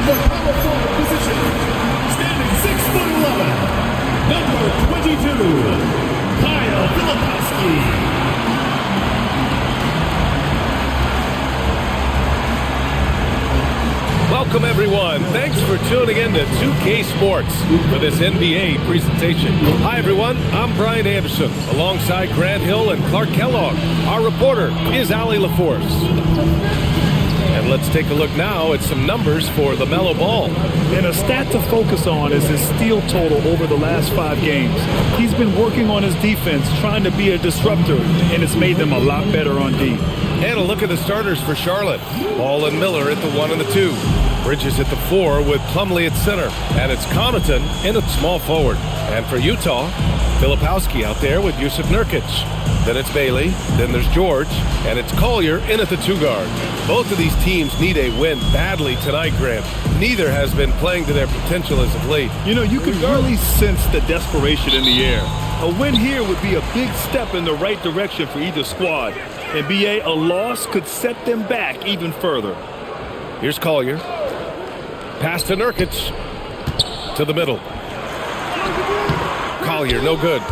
the power forward position, standing 6'11", number 22, Kyle Filipowski. Welcome, everyone. Thanks for tuning in to 2K Sports for this NBA presentation. Hi, everyone. I'm Brian Anderson, alongside Grant Hill and Clark Kellogg. Our reporter is Allie LaForce. And let's take a look now at some numbers for LaMelo Ball. And a stat to focus on is his steal total over the last 5 games. He's been working on his defense, trying to be a disruptor, and it's made them a lot better on D. And a look at the starters for Charlotte. Ball and Miller at the 1 and the 2. Bridges at the 4 with Plumlee at center. And it's Connaughton in at small forward. And for Utah, Filipowski out there with Jusuf Nurkic. Then it's Bailey, then there's George, and it's Collier in at the 2 guard. Both of these teams need a win badly tonight, Grant. Neither has been playing to their potential as of late. You know, you can really sense the desperation in the air. A win here would be a big step in the right direction for either squad. And BA, a loss could set them back even further. Here's Collier. Pass to Nurkic. To the middle. Collier, no good.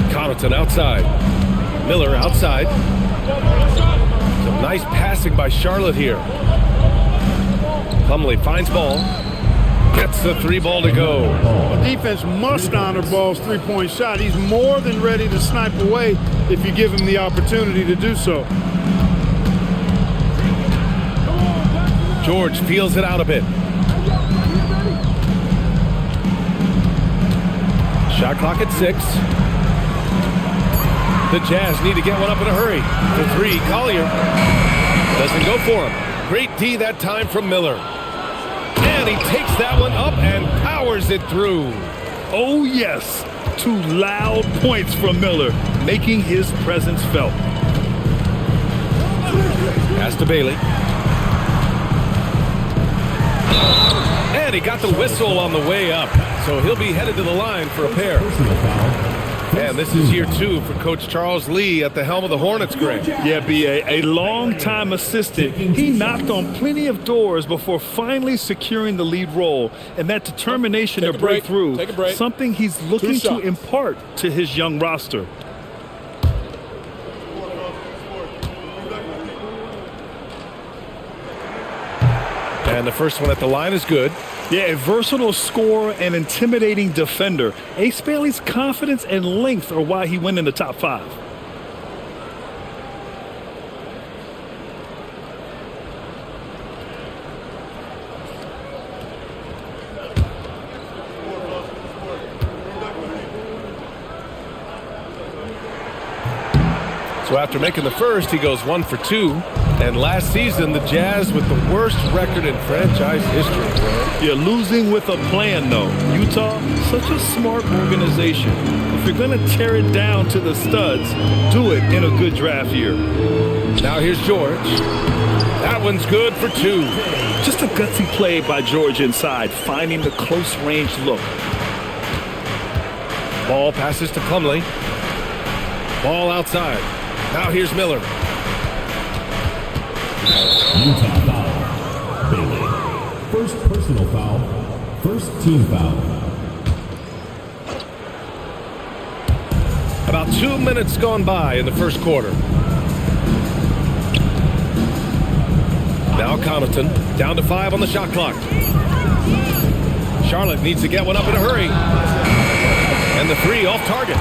Connaughton outside. Miller outside. Some nice passing by Charlotte here. Plumlee finds Ball. Gets the 3 ball to go. The defense must honor Ball's 3-point shot. He's more than ready to snipe away if you give him the opportunity to do so. George feels it out a bit. Shot clock at 6. The Jazz need to get one up in a hurry. For 3, Collier doesn't go for him. Great D that time from Miller. And he takes that one up and powers it through. Oh, yes. 2 loud points from Miller, making his presence felt. Pass to Bailey. And he got the whistle on the way up. So he'll be headed to the line for a pair. And this is year 2 for Coach Charles Lee at the helm of the Hornets, Greg. Yeah, B.A., a long-time assistant. He knocked on plenty of doors before finally securing the lead role. And that determination to break through, something he's looking to impart to his young roster. And the first one at the line is good. Yeah, a versatile scorer and intimidating defender. Ace Bailey's confidence and length are why he went in the top 5. So after making the first, he goes 1 for 2. And last season, the Jazz with the worst record in franchise history. You're losing with a plan, though. Utah, such a smart organization. If you're going to tear it down to the studs, do it in a good draft year. Now here's George. That one's good for 2. Just a gutsy play by George inside, finding the close range look. Ball passes to Plumlee. Ball outside. Now here's Miller. Utah foul. Bailey. First personal foul. First team foul. About 2 minutes gone by in the first quarter. Now Connaughton down to 5 on the shot clock. Charlotte needs to get one up in a hurry. And the 3 off target.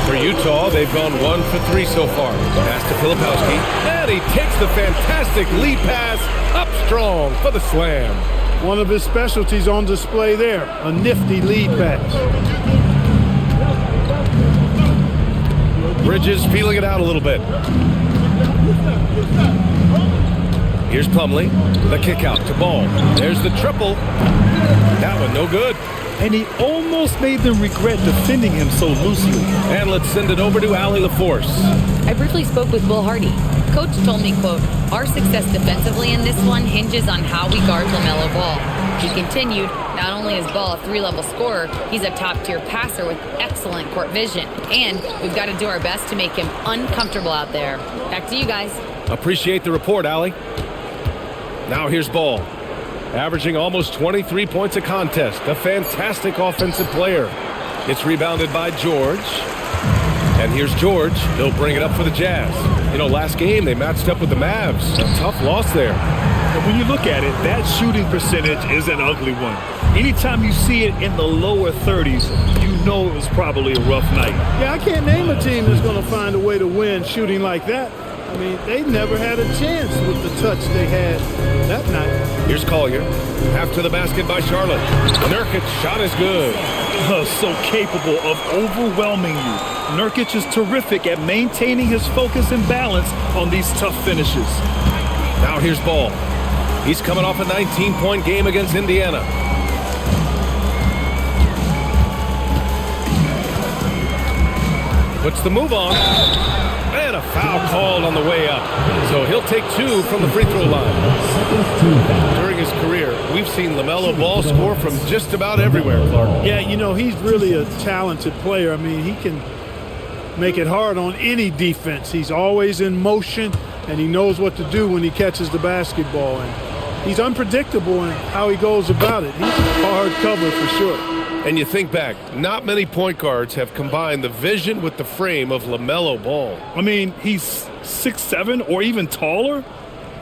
For Utah, they've gone 1 for 3 so far. Pass to Filipowski. And he takes the fantastic lead pass up strong for the slam. One of his specialties on display there, a nifty lead pass. Bridges feeling it out a little bit. Here's Plumlee. The kick out to Ball. There's the triple. That one no good. And he almost made them regret defending him so loosely. And let's send it over to Allie LaForce. I briefly spoke with Will Hardy. Coach told me, quote, "Our success defensively in this one hinges on how we guard LaMelo Ball." He continued, not only is Ball a 3-level scorer, he's a top-tier passer with excellent court vision. And we've got to do our best to make him uncomfortable out there. Back to you guys. Appreciate the report, Allie. Now here's Ball. Averaging almost 23 points a contest. A fantastic offensive player. It's rebounded by George. And here's George. He'll bring it up for the Jazz. You know, last game they matched up with the Mavs. A tough loss there. And when you look at it, that shooting percentage is an ugly one. Anytime you see it in the lower 30s, you know it was probably a rough night. Yeah, I can't name a team that's going to find a way to win shooting like that. I mean, they never had a chance with the touch they had that night. Here's Collier. Half to the basket by Charlotte. Nurkic's shot is good. So capable of overwhelming you. Nurkic is terrific at maintaining his focus and balance on these tough finishes. Now here's Ball. He's coming off a 19-point game against Indiana. Puts the move on. And a foul called on the way up. So he'll take 2 from the free throw line. During his career, we've seen LaMelo Ball score from just about everywhere. Yeah, you know, he's really a talented player. I mean, he can make it hard on any defense. He's always in motion, and he knows what to do when he catches the basketball. And he's unpredictable in how he goes about it. He's a hard cover for sure. And you think back, not many point guards have combined the vision with the frame of LaMelo Ball. I mean, he's 6'7" or even taller.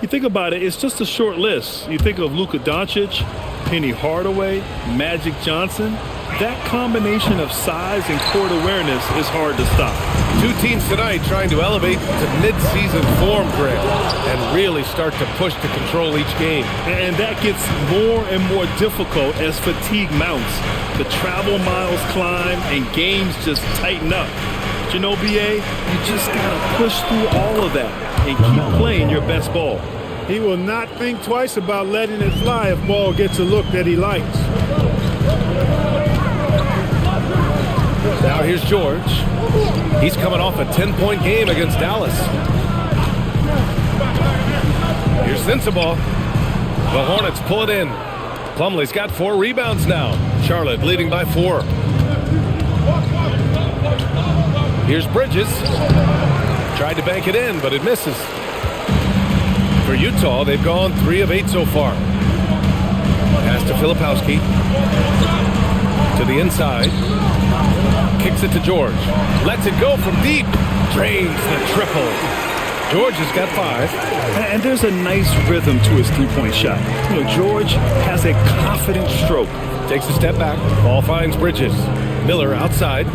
You think about it, it's just a short list. You think of Luka Doncic, Penny Hardaway, Magic Johnson. That combination of size and court awareness is hard to stop. 2 teams tonight trying to elevate to mid-season form, Greg, and really start to push to control each game. And that gets more and more difficult as fatigue mounts. The travel miles climb and games just tighten up. But you know, BA, you just gotta push through all of that and keep playing your best ball. He will not think twice about letting it fly if Ball gets a look that he likes. Now here's George. He's coming off a 10-point game against Dallas. Here's Sensabaugh. The Hornets pull it in. Plumlee's got 4 rebounds now. Charlotte leading by 4. Here's Bridges. Tried to bank it in, but it misses. For Utah, they've gone 3 of 8 so far. Pass to Filipowski. To the inside. Kicks it to George. Lets it go from deep. Drains the triple. George has got 5. And there's a nice rhythm to his three-point shot. You know, George has a confident stroke. Takes a step back. Ball finds Bridges. Miller outside.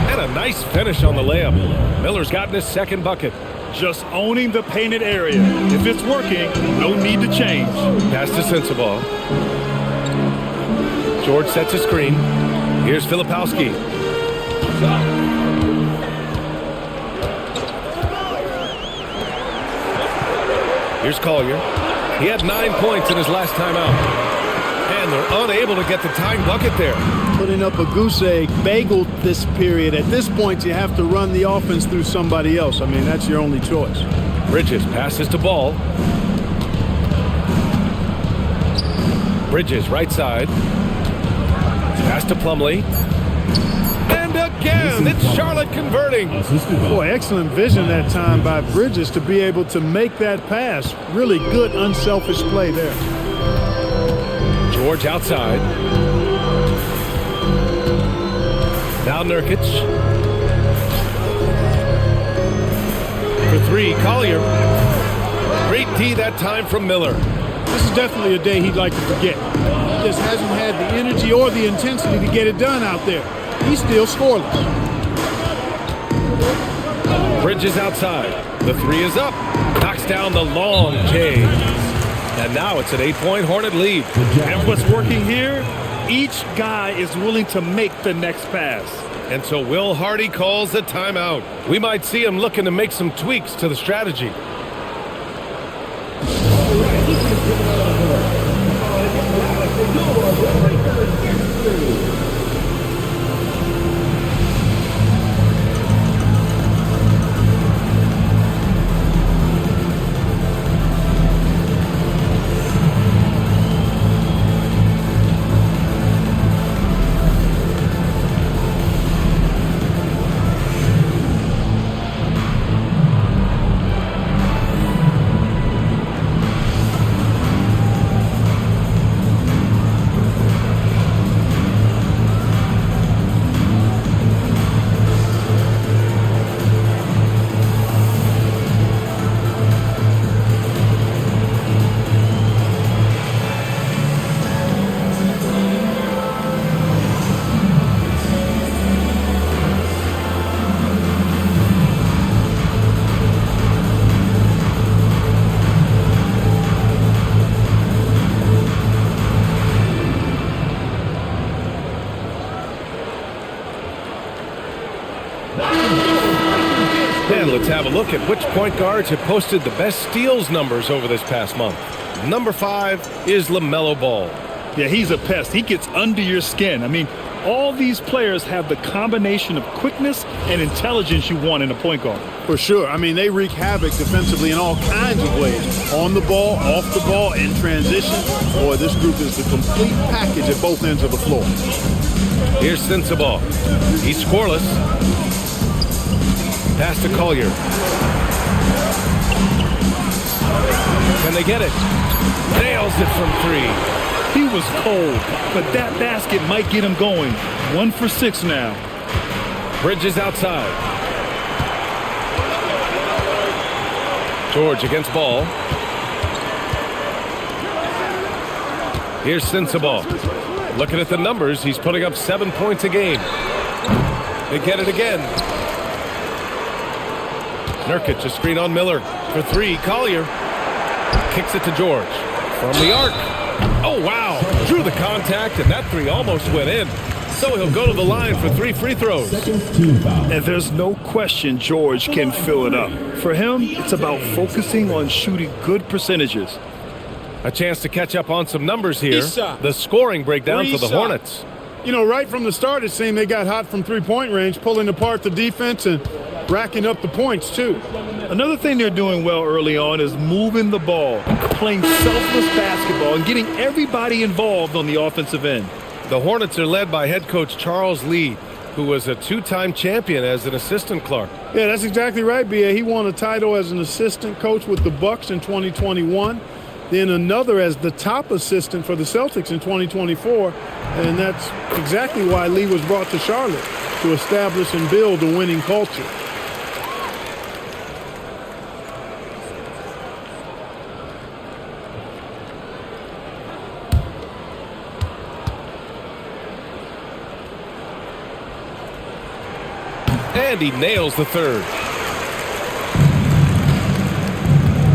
And a nice finish on the layup. Miller's gotten his second bucket. Just owning the painted area. If it's working, no need to change. Pass to Sensabaugh. George sets a screen. Here's Filipowski. Here's Collier. He had 9 points in his last time out. And they're unable to get the tying bucket there. Putting up a goose egg, bageled this period. At this point, you have to run the offense through somebody else. I mean, that's your only choice. Bridges passes to Ball. Bridges right side. Pass to Plumlee. And again, it's Charlotte converting. Boy, excellent vision that time by Bridges to be able to make that pass. Really good, unselfish play there. George outside. Now Nurkic. For 3, Collier. Great D that time from Miller. This is definitely a day he'd like to forget. He just hasn't had the energy or the intensity to get it done out there. He's still scoreless. Bridges outside. The 3 is up. Knocks down the long J. And now it's an 8-point Hornet lead. And what's working here? Each guy is willing to make the next pass. And so Will Hardy calls the timeout. We might see him looking to make some tweaks to the strategy. And let's have a look at which point guards have posted the best steals numbers over this past month. Number 5 is LaMelo Ball. Yeah, he's a pest. He gets under your skin. I mean, all these players have the combination of quickness and intelligence you want in a point guard. For sure. I mean, they wreak havoc defensively in all kinds of ways. On the ball, off the ball, in transition. Boy, this group is the complete package at both ends of the floor. Here's Sensabaugh. He's scoreless. Pass to Collier. Can they get it? Nails it from 3. He was cold, but that basket might get him going. 1 for 6 now. Bridges outside. George against Ball. Here's Sensabaugh. Looking at the numbers, he's putting up 7 points a game. They get it again. Nurkic, a screen on Miller. For 3, Collier. Kicks it to George. From the arc. Oh, wow. Drew the contact, and that 3 almost went in. So he'll go to the line for 3 free throws. And there's no question George can fill it up. For him, it's about focusing on shooting good percentages. A chance to catch up on some numbers here. The scoring breakdown for the Hornets. You know, right from the start, it seemed they got hot from three-point range, pulling apart the defense and racking up the points, too. Another thing they're doing well early on is moving the ball, playing selfless basketball, and getting everybody involved on the offensive end. The Hornets are led by head coach Charles Lee, who was a 2-time champion as an assistant, Clark. Yeah, that's exactly right, B.A. He won a title as an assistant coach with the Bucks in 2021. Then another as the top assistant for the Celtics in 2024. And that's exactly why Lee was brought to Charlotte, to establish and build a winning culture. And he nails the third.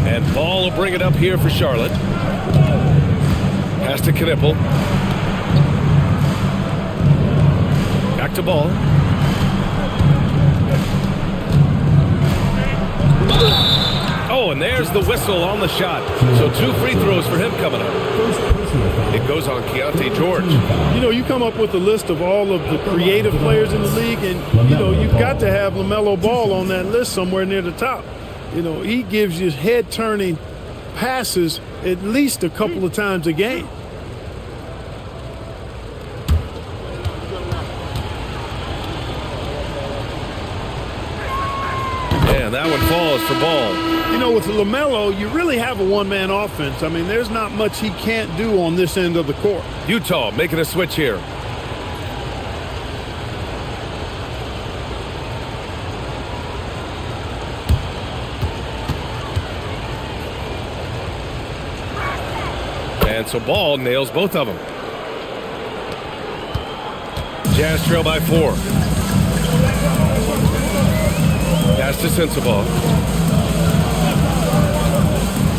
And Ball will bring it up here for Charlotte. Pass to Knipple. Back to Ball. Oh, and there's the whistle on the shot. So 2 free throws for him coming up. It goes on Keontae George. You know, you come up with a list of all of the creative players in the league, and, you know, you've got to have LaMelo Ball on that list somewhere near the top. You know, he gives you head-turning passes at least a couple of times a game. And that one falls for Ball. You know, with LaMelo, you really have a one-man offense. I mean, there's not much he can't do on this end of the court. Utah making a switch here. And so Ball nails both of them. Jazz trail by 4. Pass to Sensabaugh.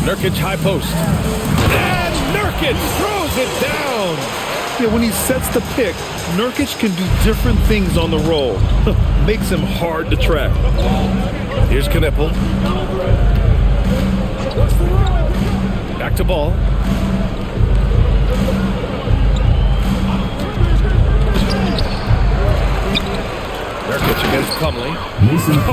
Nurkic high post. And Nurkic throws it down. Yeah, when he sets the pick, Nurkic can do different things on the roll. Makes him hard to track. Here's Knipple. Back to Ball. Nurkic against Plumlee.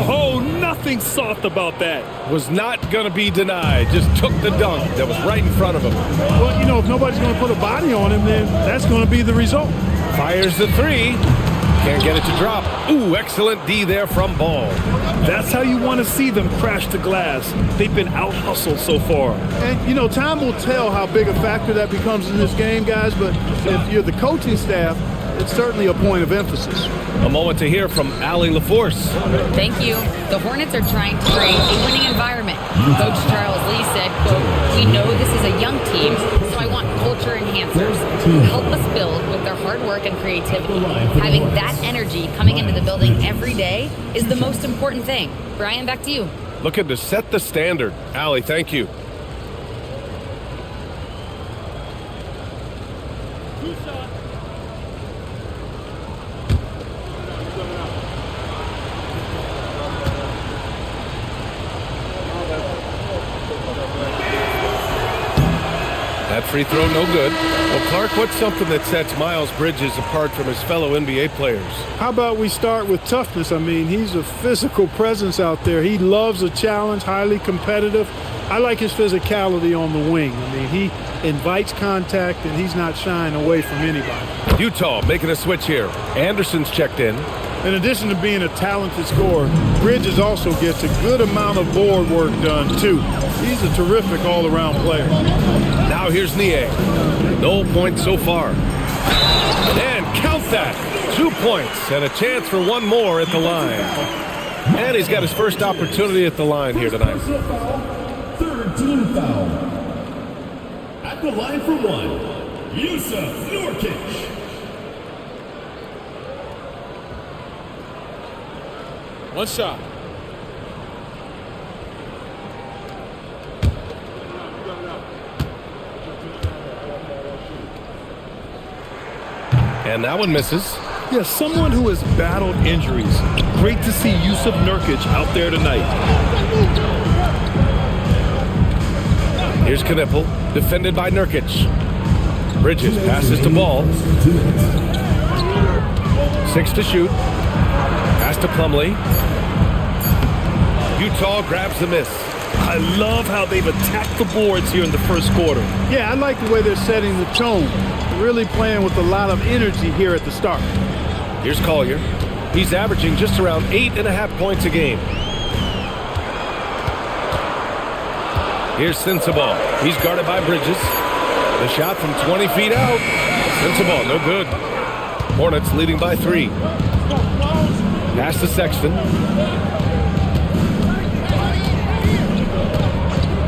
Oh, nothing soft about that. Was not going to be denied. Just took the dunk that was right in front of him. Well, you know, if nobody's going to put a body on him, then that's going to be the result. Fires the 3. Can't get it to drop. Ooh, excellent D there from Ball. That's how you want to see them crash the glass. They've been out-hustled so far. And, you know, time will tell how big a factor that becomes in this game, guys, but if you're the coaching staff, it's certainly a point of emphasis. A moment to hear from Allie LaForce. Thank you. The Hornets are trying to create a winning environment. Coach Charles Lee said, quote, "We know this is a young team, so I want culture enhancers who help us build with their hard work and creativity. Having that energy coming into the building every day is the most important thing." Brian, back to you. Looking to set the standard. Allie, thank you. free throw, no good. Well, Clark, what's something that sets Miles Bridges apart from his fellow NBA players? How about we start with toughness? I mean, he's a physical presence out there. He loves a challenge, highly competitive. I like his physicality on the wing. I mean, he invites contact, and he's not shying away from anybody. Utah making a switch here. Anderson's checked in. In addition to being a talented scorer, Bridges also gets a good amount of board work done, too. He's a terrific all-around player. Now here's Nie. No points so far. And count that. 2 points and a chance for one more at the line. And he's got his first opportunity at the line here tonight. Third team foul. At the line for one, Utah Nurkic. One shot. And that one misses. Yeah, someone who has battled injuries. Great to see Utah Nurkic out there tonight. Here's Knipple, defended by Nurkic. Bridges passes to Ball. 6 to shoot. Pass to Plumlee. Utah grabs the miss. I love how they've attacked the boards here in the first quarter. Yeah, I like the way they're setting the tone. They're really playing with a lot of energy here at the start. Here's Collier. He's averaging just around 8.5 points a game. Here's Sensabaugh. He's guarded by Bridges. The shot from 20 feet out. Sensabaugh, no good. Hornets leading by 3. Pass to Sexton.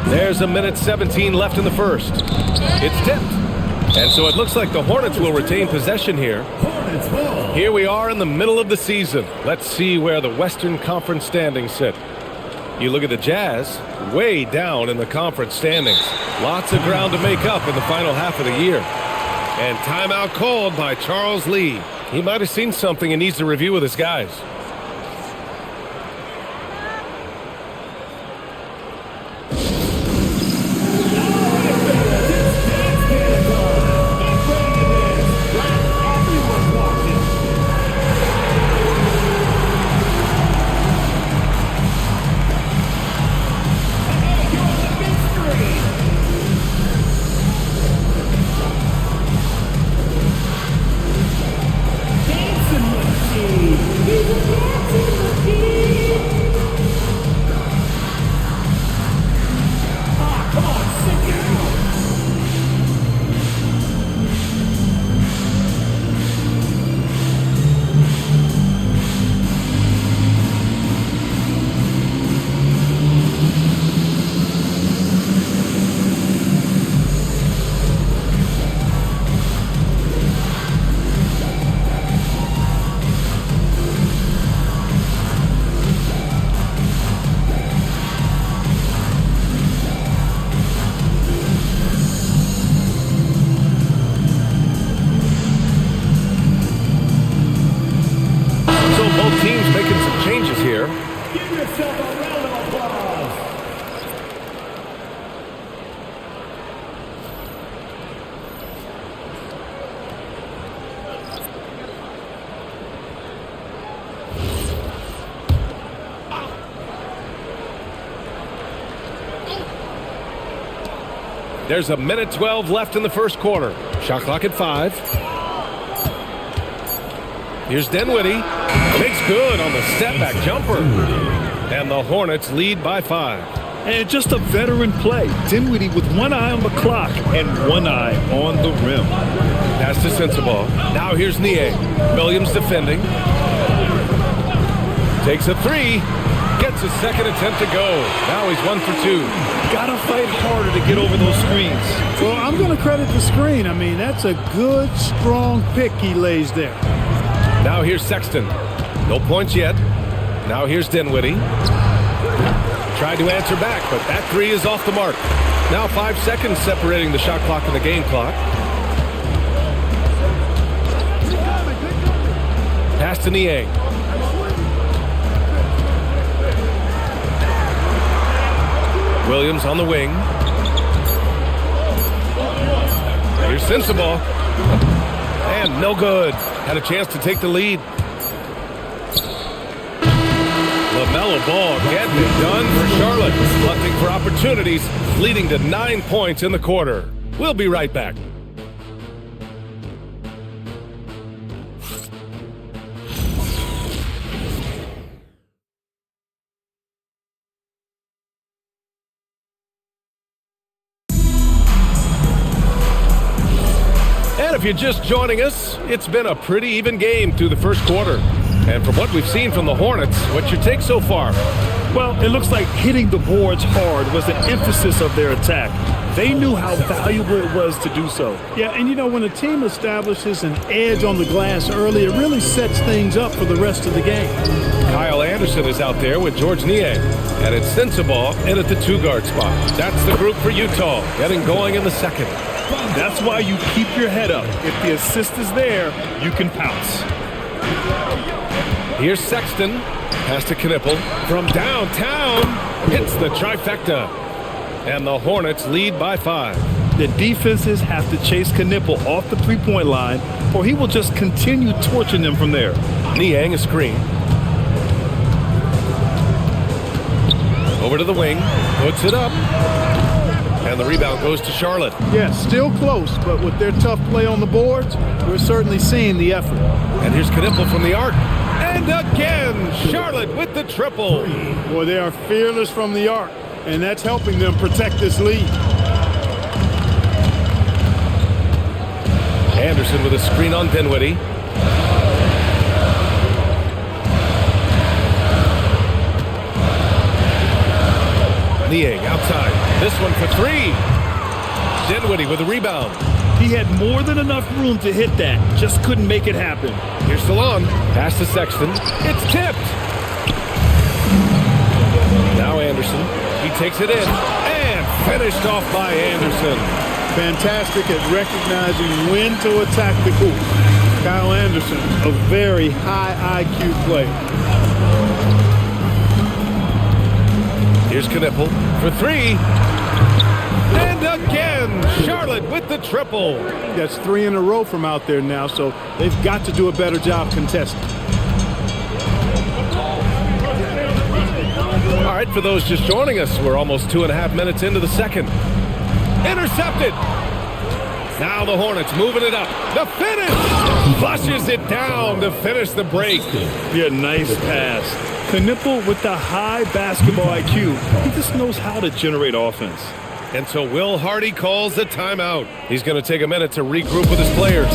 There's 1:17 left in the first. It's tipped. And so it looks like the Hornets will retain possession here. Here we are in the middle of the season. Let's see where the Western Conference standings sit. You look at the Jazz, way down in the conference standings. Lots of ground to make up in the final half of the year. And timeout called by Charles Lee. He might have seen something and needs to review with his guys. There's 1:12 left in the first quarter. Shot clock at 5. Here's Dinwiddie. Makes good on the step-back jumper. And the Hornets lead by 5. And just a veteran play. Dinwiddie with one eye on the clock and one eye on the rim. Pass to Sensabaugh. Now here's Nie. Williams defending. Takes a 3. Gets his second attempt to go. Now he's 1 for 2. Gotta fight harder to get over those screens. Well, I'm going to credit the screen. I mean, that's a good, strong pick he lays there. Now here's Sexton. No points yet. Now here's Dinwiddie. Tried to answer back, but that 3 is off the mark. Now 5 seconds separating the shot clock and the game clock. Pass to Nie. Williams on the wing. Here's Sensabaugh. And no good. Had a chance to take the lead. LaMelo Ball getting it done for Charlotte. Hunting for opportunities, leading to 9 points in the quarter. We'll be right back. And if you're just joining us, it's been a pretty even game through the first quarter. And from what we've seen from the Hornets, what's your take so far? Well, it looks like hitting the boards hard was an emphasis of their attack. They knew how valuable it was to do so. Yeah, and you know, when a team establishes an edge on the glass early, it really sets things up for the rest of the game. Kyle Anderson is out there with George Niang. And it's Sensabaugh in at the 2-guard spot. That's the group for Utah, getting going in the second. That's why you keep your head up. If the assist is there, you can pounce. Here's Sexton. Pass to Knipple. From downtown, hits the trifecta. And the Hornets lead by 5. The defenses have to chase Knipple off the three-point line, or he will just continue torching them from there. Niang a screen. Over to the wing. Puts it up. And the rebound goes to Charlotte. Yeah, still close, but with their tough play on the boards, we're certainly seeing the effort. And here's Knipple from the arc. And again, Charlotte with the triple. Boy, they are fearless from the arc, and that's helping them protect this lead. Anderson with a screen on Dinwiddie. Niang outside. This one for 3. Dinwiddie with a rebound. He had more than enough room to hit that. Just couldn't make it happen. Here's Salon. Pass to Sexton. It's tipped. Now Anderson. He takes it in. And finished off by Anderson. Fantastic at recognizing when to attack the hoop. Kyle Anderson, a very high IQ player. Here's Knipple for 3. And again, Charlotte with the triple. That's 3 in a row from out there now, so they've got to do a better job contesting. All right, for those just joining us, we're almost 2.5 minutes into the second. Intercepted. Now the Hornets moving it up. The finish. Flushes it down to finish the break. Yeah, nice pass. Knipple with the high basketball IQ. He just knows how to generate offense. And so Will Hardy calls the timeout. He's going to take a minute to regroup with his players.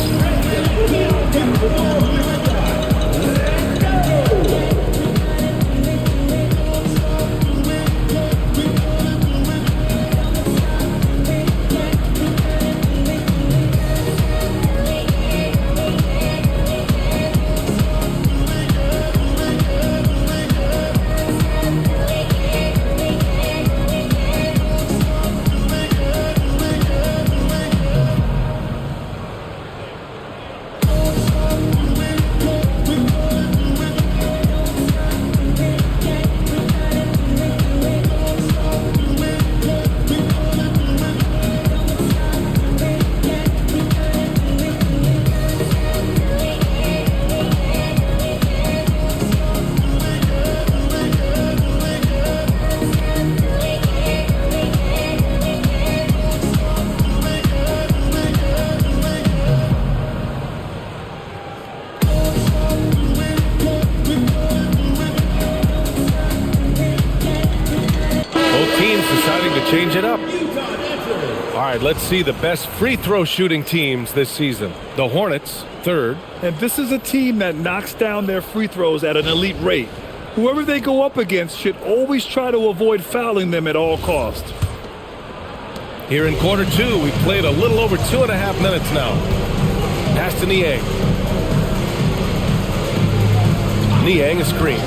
Change it up. All right, let's see the best free throw shooting teams this season. The Hornets, 3rd. And this is a team that knocks down their free throws at an elite rate. Whoever they go up against should always try to avoid fouling them at all costs. Here in quarter 2, we've played a little over 2.5 minutes now. Pass to Niang. Niang a screen.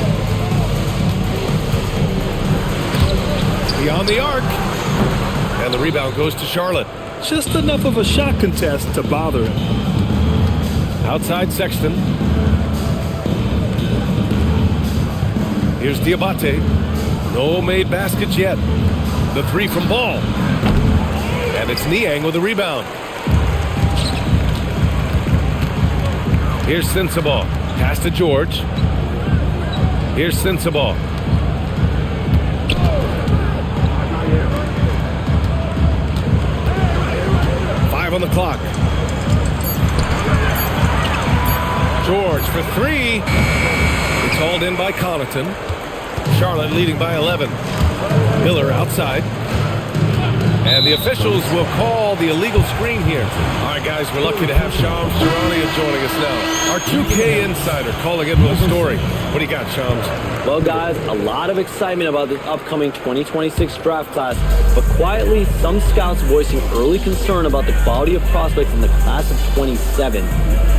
Beyond the arc. And the rebound goes to Charlotte. Just enough of a shot contest to bother him. Outside Sexton. Here's Diabate. No made baskets yet. The 3 from Ball. And it's Niang with the rebound. Here's Sensabaugh. Pass to George. Here's Sensabaugh. 5 on the clock. George for 3. It's hauled in by Connaughton. Charlotte leading by 11. Miller outside. And the officials will call the illegal screen here. All right, guys, we're lucky to have Shams Charania joining us now. Our 2K insider calling in with a story. What do you got, Shams? Well, guys, a lot of excitement about this upcoming 2026 draft class, but quietly, some scouts voicing early concern about the quality of prospects in the class of 27.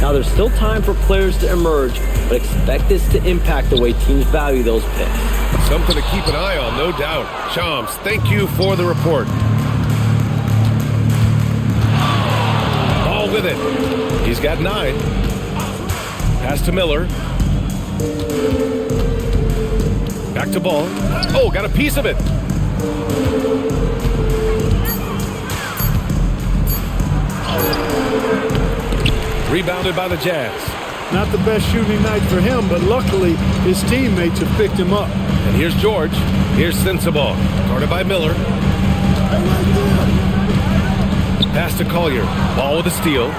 Now, there's still time for players to emerge, but expect this to impact the way teams value those picks. Something to keep an eye on, no doubt. Shams, thank you for the report. Ball with it. He's got 9. Pass to Miller. Back to Ball. Oh, got a piece of it. Rebounded by the Jazz. Not the best shooting night for him, but luckily his teammates have picked him up. And here's George. Here's Sensabaugh. Guarded by Miller. Pass to Collier. Ball with a steal.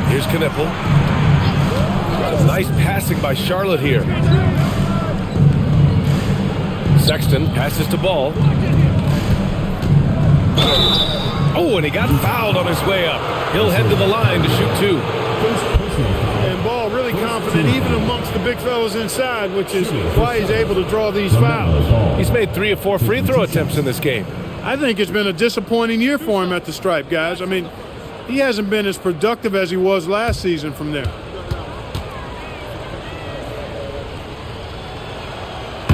Here's Knipple. Nice passing by Charlotte here. Sexton passes to Ball. Oh, and he got fouled on his way up. He'll head to the line to shoot 2. And Ball really confident even amongst the big fellas inside, which is why he's able to draw these fouls. He's made 3 or 4 free throw attempts in this game. I think it's been a disappointing year for him at the stripe, guys. I mean, he hasn't been as productive as he was last season from there.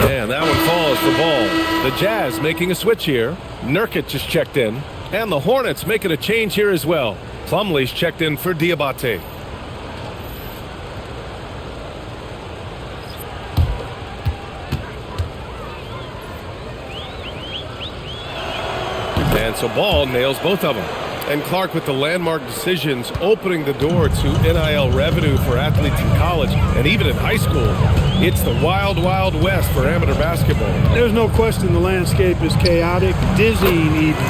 And that one falls for Ball. The Jazz making a switch here. Nurkic just checked in. And the Hornets making a change here as well. Plumlee's checked in for Diabate. And so Ball nails both of them. And Clark with the landmark decisions opening the door to NIL revenue for athletes in college and even in high school. It's the wild, wild west for amateur basketball. There's no question the landscape is chaotic, dizzying even,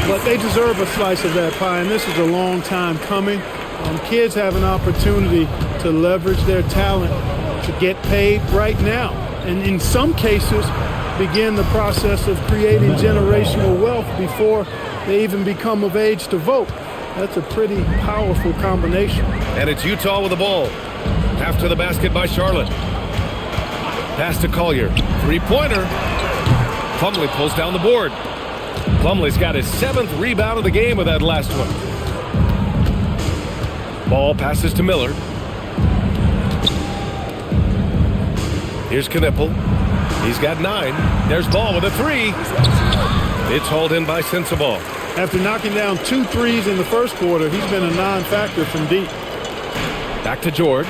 but they deserve a slice of that pie, and this is a long time coming. Kids have an opportunity to leverage their talent to get paid right now, and in some cases begin the process of creating generational wealth before they even become of age to vote. That's a pretty powerful combination. And it's Utah with the ball. After the basket by Charlotte. Pass to Collier. 3-pointer. Plumlee pulls down the board. Plumlee's got his 7th rebound of the game with that last one. Ball passes to Miller. Here's Knipple. He's got 9. There's Ball with a 3. It's hauled in by Sensabaugh. After knocking down 2 threes in the first quarter, he's been a non-factor from deep. Back to George.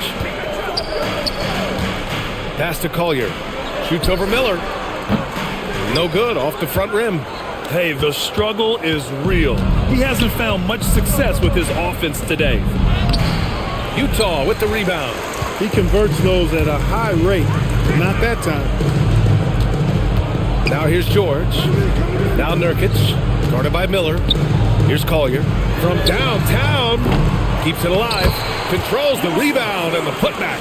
Pass to Collier. Shoots over Miller. No good, off the front rim. Hey, the struggle is real. He hasn't found much success with his offense today. Utah with the rebound. He converts those at a high rate, but not that time. Now here's George. Now Nurkic, guarded by Miller. Here's Collier. From downtown, keeps it alive. Controls the rebound and the putback.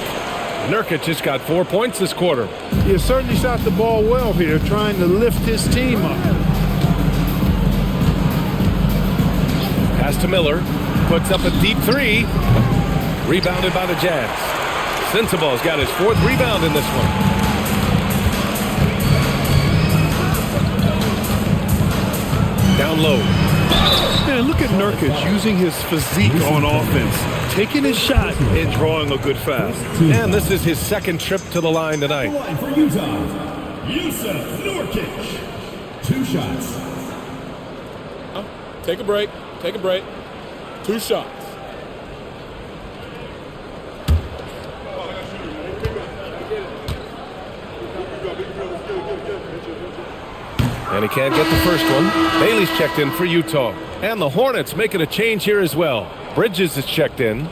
Nurkic just got 4 points this quarter. He has certainly shot the ball well here, trying to lift his team up. Pass to Miller. Puts up a deep 3. Rebounded by the Jazz. Sensabaugh's got his 4th rebound in this one. Down low. Man, look at Nurkic using his physique on offense, taking his shot and drawing a good foul. And this is his 2nd trip to the line tonight. Line for Utah, Yusuf Nurkic. 2 shots. Take a break. Take a break. 2 shots. And he can't get the first one. Bailey's checked in for Utah. And the Hornets making a change here as well. Bridges is checked in.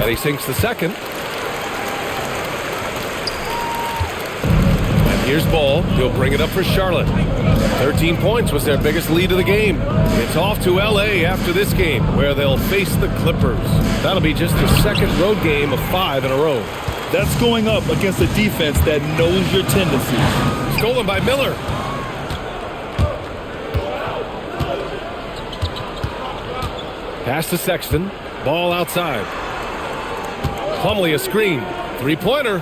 And he sinks the second. Here's Ball. He'll bring it up for Charlotte. 13 points was their biggest lead of the game. It's off to L.A. after this game, where they'll face the Clippers. That'll be just the second road game of 5 in a row. That's going up against a defense that knows your tendencies. Stolen by Miller. Pass to Sexton. Ball outside. Plumlee a screen. Three-pointer.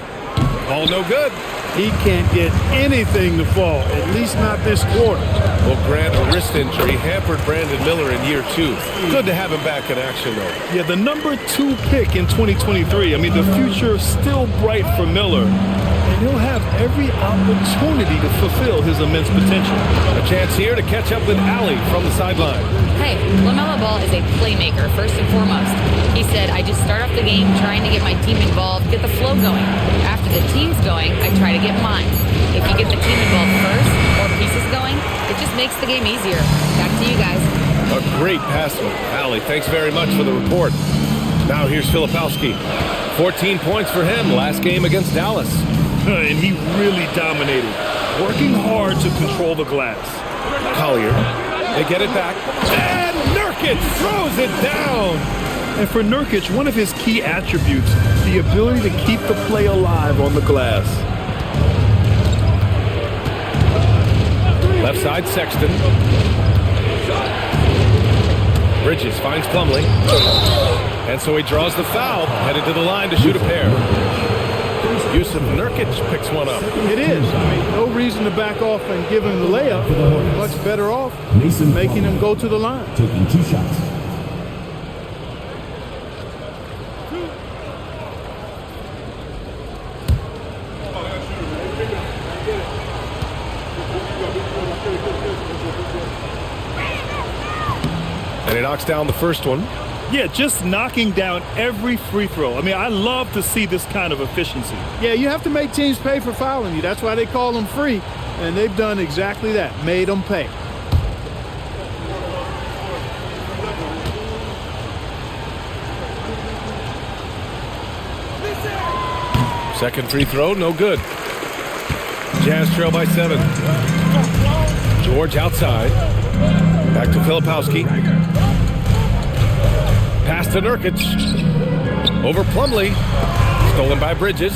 Ball no good. He can't get anything to fall, at least not this quarter. Well, Grant, a wrist injury hampered Brandon Miller in year 2. Good to have him back in action, though. Yeah, the number 2 pick in 2023. I mean, the future is still bright for Miller, and he'll have every opportunity to fulfill his immense potential. A chance here to catch up with Allie from the sideline. Hey, LaMelo Ball is a playmaker, first and foremost. He said, I just start off the game trying to get my team involved, get the flow going. After the team's going, I try to get mine. If you get the team involved first, or pieces going, it just makes the game easier. Back to you guys. A great passer. Allie, thanks very much for the report. Now here's Filipowski. 14 points for him last game against Dallas. And he really dominated, working hard to control the glass. Collier, they get it back. And Nurkic throws it down. And for Nurkic, one of his key attributes, the ability to keep the play alive on the glass. Left side, Sexton. Bridges finds Plumlee. And so he draws the foul, headed to the line to shoot a pair. Yusuf Nurkic picks one up. It is. I mean, no reason to back off and give him the layup. Much better off making him go to the line. Taking 2 shots. And he knocks down the first one. Yeah, just knocking down every free throw. I mean, I love to see this kind of efficiency. Yeah, you have to make teams pay for fouling you. That's why they call them free. And they've done exactly that, made them pay. Second free throw, no good. Jazz trail by 7. George outside. Back to Filipowski. Pass to Nurkic. Over Plumlee. Stolen by Bridges.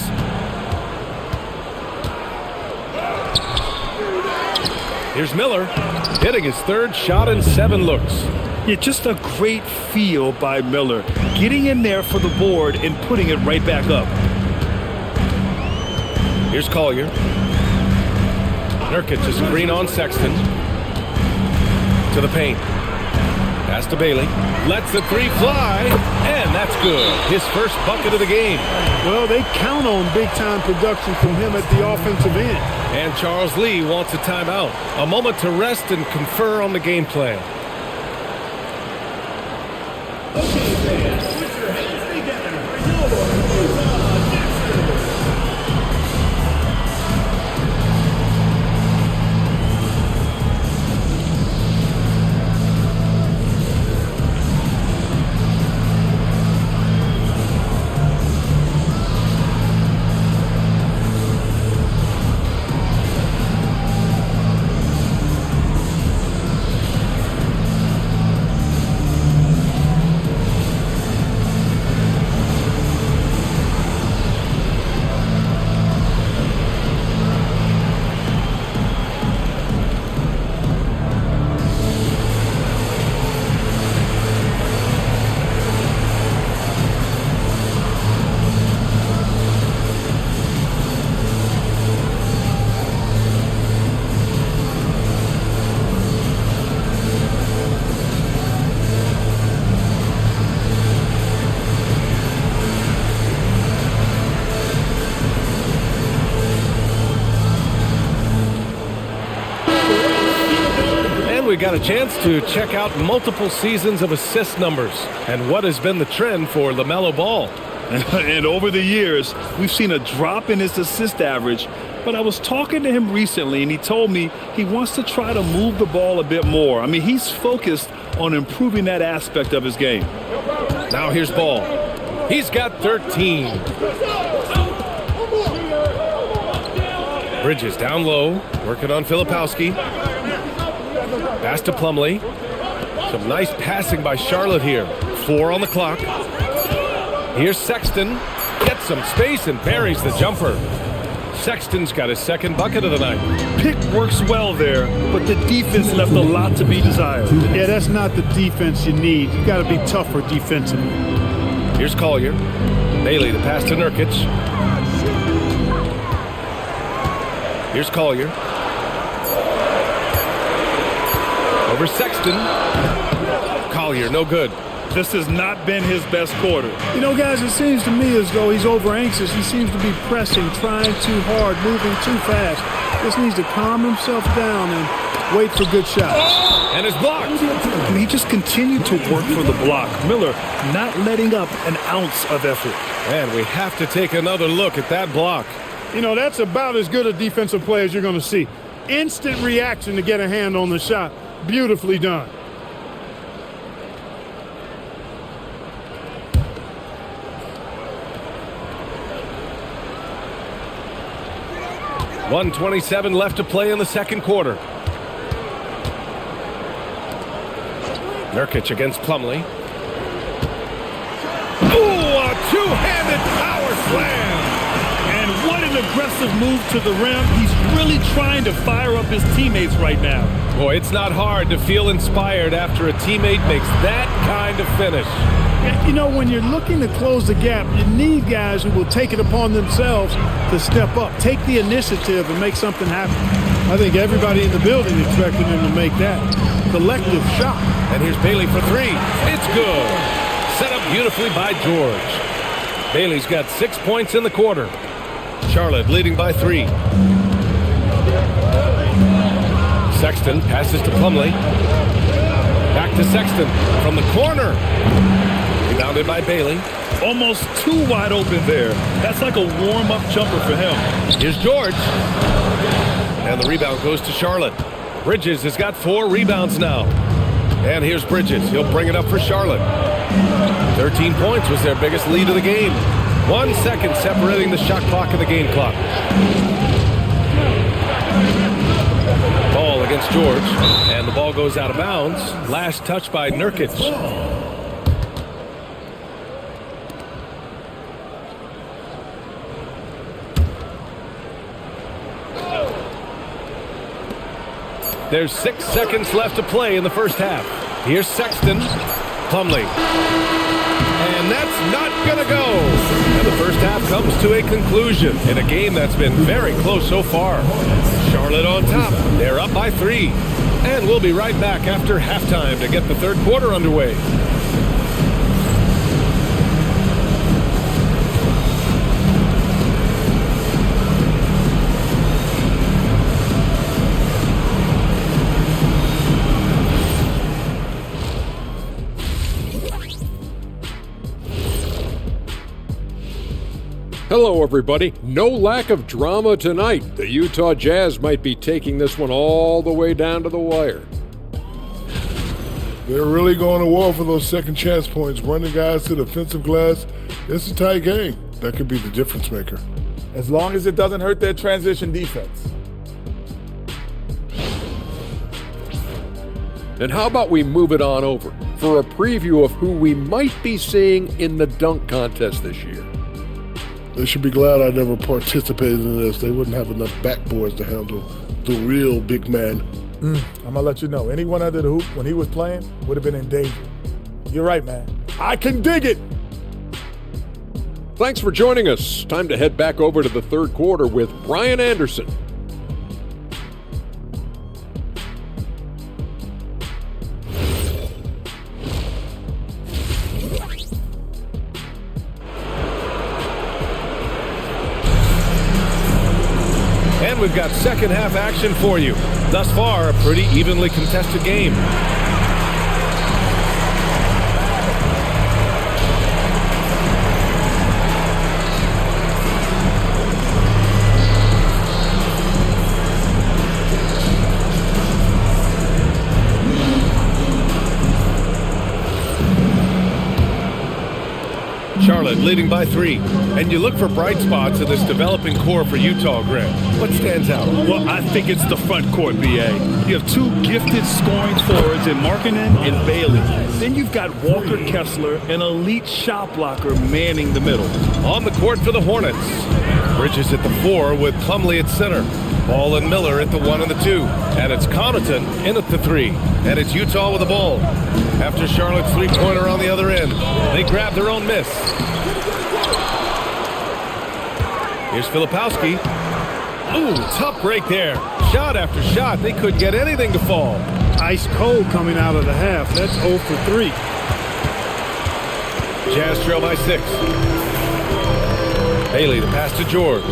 Here's Miller. Hitting his third shot in 7 looks. Yeah, just a great feel by Miller. Getting in there for the board and putting it right back up. Here's Collier. Nurkic, a screen on Sexton. To the paint. Pass to Bailey. Lets the 3 fly. And that's good. His first bucket of the game. Well, they count on big-time production from him at the offensive end. And Charles Lee wants a timeout. A moment to rest and confer on the game plan. Okay, fans, put your hands together for your Utah Jazz. We got a chance to check out multiple seasons of assist numbers and what has been the trend for LaMelo Ball. And over the years, we've seen a drop in his assist average, but I was talking to him recently and he told me he wants to try to move the ball a bit more. I mean, he's focused on improving that aspect of his game. Now here's Ball. He's got 13. Bridges down low, working on Filipowski. Pass to Plumlee. Some nice passing by Charlotte here. 4 on the clock. Here's Sexton. Gets some space and buries the jumper. Sexton's got his second bucket of the night. Pick works well there, but the defense left a lot to be desired. Yeah, that's not the defense you need. You got to be tougher defensively. Here's Collier. Bailey, the pass to Nurkic. Here's Collier. Over Sexton. Collier, no good. This has not been his best quarter. You know, guys, it seems to me as though he's over anxious. He seems to be pressing, trying too hard, moving too fast. Just needs to calm himself down and wait for good shots. And it's blocked. And he just continued to work for the block. Miller not letting up an ounce of effort. And we have to take another look at that block. You know, that's about as good a defensive play as you're going to see. Instant reaction to get a hand on the shot. Beautifully done. .127 left to play in the second quarter. Nurkic against Plumlee. Ooh, a two-handed power slam. And what an aggressive move to the rim. He's really trying to fire up his teammates right now. Boy, it's not hard to feel inspired after a teammate makes that kind of finish. You know, when you're looking to close the gap, you need guys who will take it upon themselves to step up, take the initiative and make something happen. I think everybody in the building expected him to make that collective shot. And here's Bailey for 3. It's good. Set up beautifully by George. Bailey's got 6 points in the quarter. Charlotte leading by 3. Sexton passes to Plumlee. Back to Sexton from the corner. Rebounded by Bailey. Almost too wide open there. That's like a warm-up jumper for him. Here's George. And the rebound goes to Charlotte. Bridges has got 4 rebounds now. And here's Bridges. He'll bring it up for Charlotte. 13 points was their biggest lead of the game. 1 second separating the shot clock and the game clock. Ball against George. And the ball goes out of bounds. Last touch by Nurkic. There's 6 seconds left to play in the first half. Here's Sexton. Plumlee. And that's not going to go. And the first half comes to a conclusion in a game that's been very close so far. Charlotte on top. They're up by 3. And we'll be right back after halftime to get the third quarter underway. Hello, everybody. No lack of drama tonight. The Utah Jazz might be taking this one all the way down to the wire. They're really going to war for those second chance points, running guys to the offensive glass. It's a tight game. That could be the difference maker. As long as it doesn't hurt their transition defense. And how about we move it on over for a preview of who we might be seeing in the dunk contest this year. They should be glad I never participated in this. They wouldn't have enough backboards to handle the real big man. I'm going to let you know, anyone under the hoop when he was playing would have been in danger. You're right, man. I can dig it. Thanks for joining us. Time to head back over to the third quarter with Brian Anderson. And we've got second half action for you. Thus far, a pretty evenly contested game. Charlotte leading by 3. And you look for bright spots in this developing core for Utah, Grant. What stands out? Well, I think it's the front court, B.A. You have 2 gifted scoring forwards in Markkanen and Bailey. Then you've got Walker Kessler, an elite shot blocker, manning the middle. On the court for the Hornets. Bridges at the 4 with Plumlee at center. Ball and Miller at the 1 and the 2. And it's Connaughton in at the 3. And it's Utah with the ball. After Charlotte's three-pointer on the other end, they grab their own miss. Here's Filipowski. Ooh, tough break there. Shot after shot. They couldn't get anything to fall. Ice cold coming out of the half. That's 0 for 3. Jazz trail by 6. Bailey to pass to George.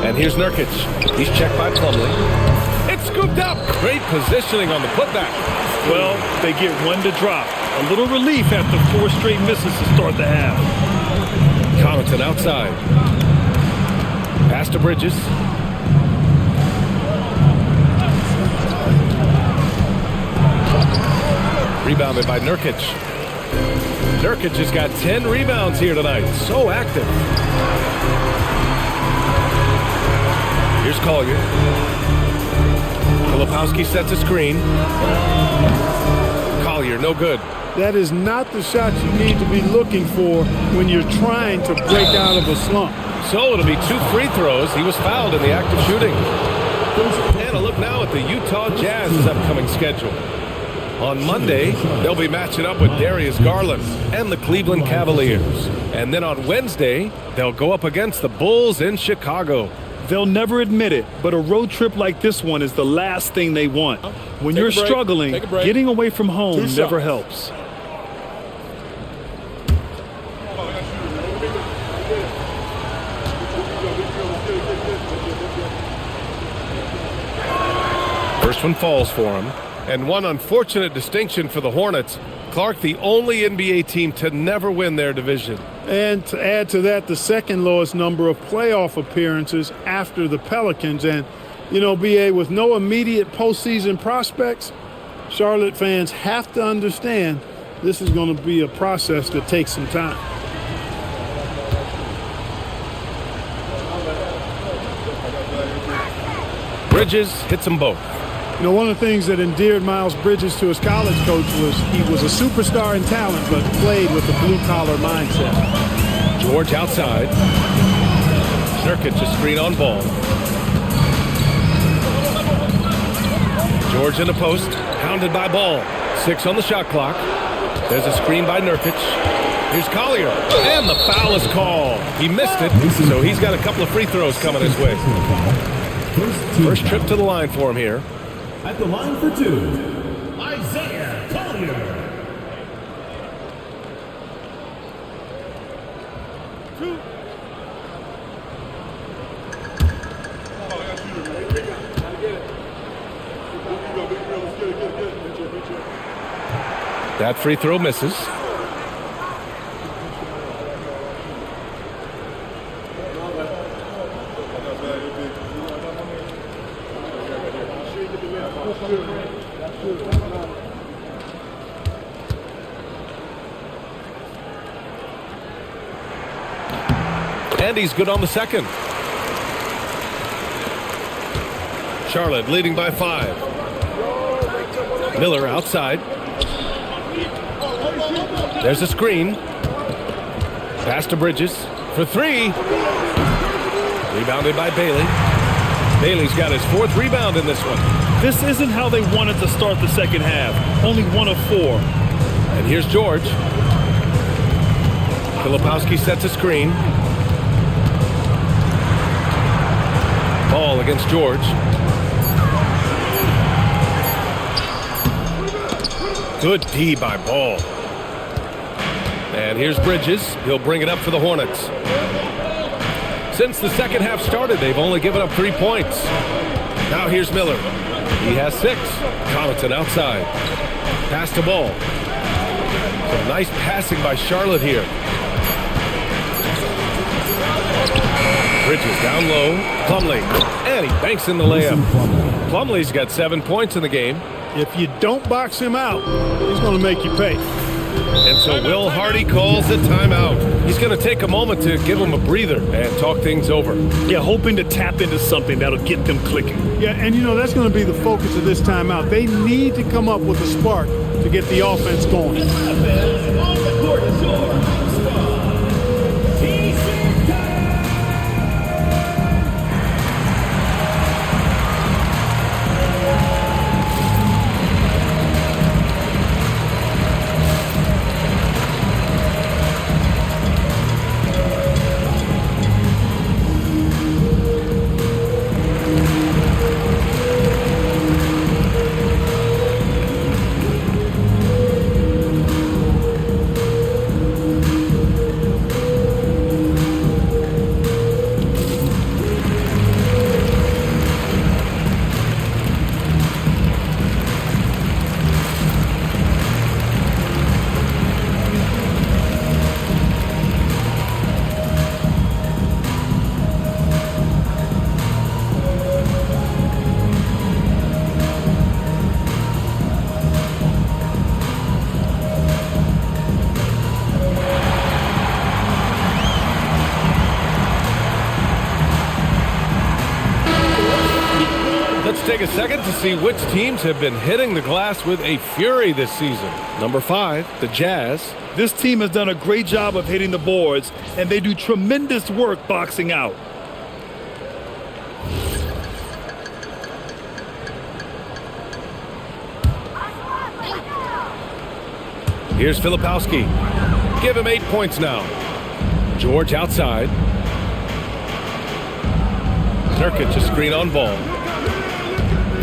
And here's Nurkic. He's checked by Plumlee. It's scooped up. Great positioning on the putback. Well, they get 1 to drop. A little relief after 4 straight misses to start the half. Connaughton outside. Pass to Bridges. Rebounded by Nurkic. Nurkic has got 10 rebounds here tonight. So active. Here's Collier. Filipowski sets a screen. Collier, no good. That is not the shot you need to be looking for when you're trying to break out of a slump. So it'll be 2 free throws. He was fouled in the act of shooting. And a look now at the Utah Jazz's upcoming schedule. On Monday, they'll be matching up with Darius Garland and the Cleveland Cavaliers. And then on Wednesday, they'll go up against the Bulls in Chicago. They'll never admit it, but a road trip like this one is the last thing they want. When you're struggling, getting away from home never helps. First one falls for him. And one unfortunate distinction for the Hornets. Clark, the only NBA team to never win their division. And to add to that, the second lowest number of playoff appearances after the Pelicans. And, you know, B.A., with no immediate postseason prospects, Charlotte fans have to understand this is going to be a process that takes some time. Bridges hits them both. You know, one of the things that endeared Miles Bridges to his college coach was he was a superstar in talent, but played with a blue-collar mindset. George outside. Nurkic a screen on ball. George in the post, hounded by Ball. 6 on the shot clock. There's a screen by Nurkic. Here's Collier, and the foul is called. He missed it, so he's got a couple of free throws coming his way. First trip to the line for him here. At the line for 2, Isaiah Collier. That free throw misses. And he's good on the second. Charlotte leading by 5. Miller outside. There's a screen. Pass to Bridges for 3. Rebounded by Bailey. Bailey's got his 4th rebound in this one. This isn't how they wanted to start the second half. Only 1 of 4. And here's George. Filipowski sets a screen. Ball against George. Good D by Ball. And here's Bridges. He'll bring it up for the Hornets. Since the second half started, they've only given up 3 points. Now here's Miller. He has 6. Connaughton outside. Pass to Ball. Some nice passing by Charlotte here. Bridges down low. Plumlee. And he banks in the layup. Plumlee's got 7 points in the game. If you don't box him out, he's going to make you pay. And so Will Hardy calls a timeout. He's going to take a moment to give them a breather and talk things over. Yeah, hoping to tap into something that'll get them clicking. Yeah, and you know, that's going to be the focus of this timeout. They need to come up with a spark to get the offense going. Take a second to see which teams have been hitting the glass with a fury this season. Number 5, the Jazz. This team has done a great job of hitting the boards, and they do tremendous work boxing out. Here's Filipowski. Give him 8 points now. George outside. Nurkic, a screen on ball.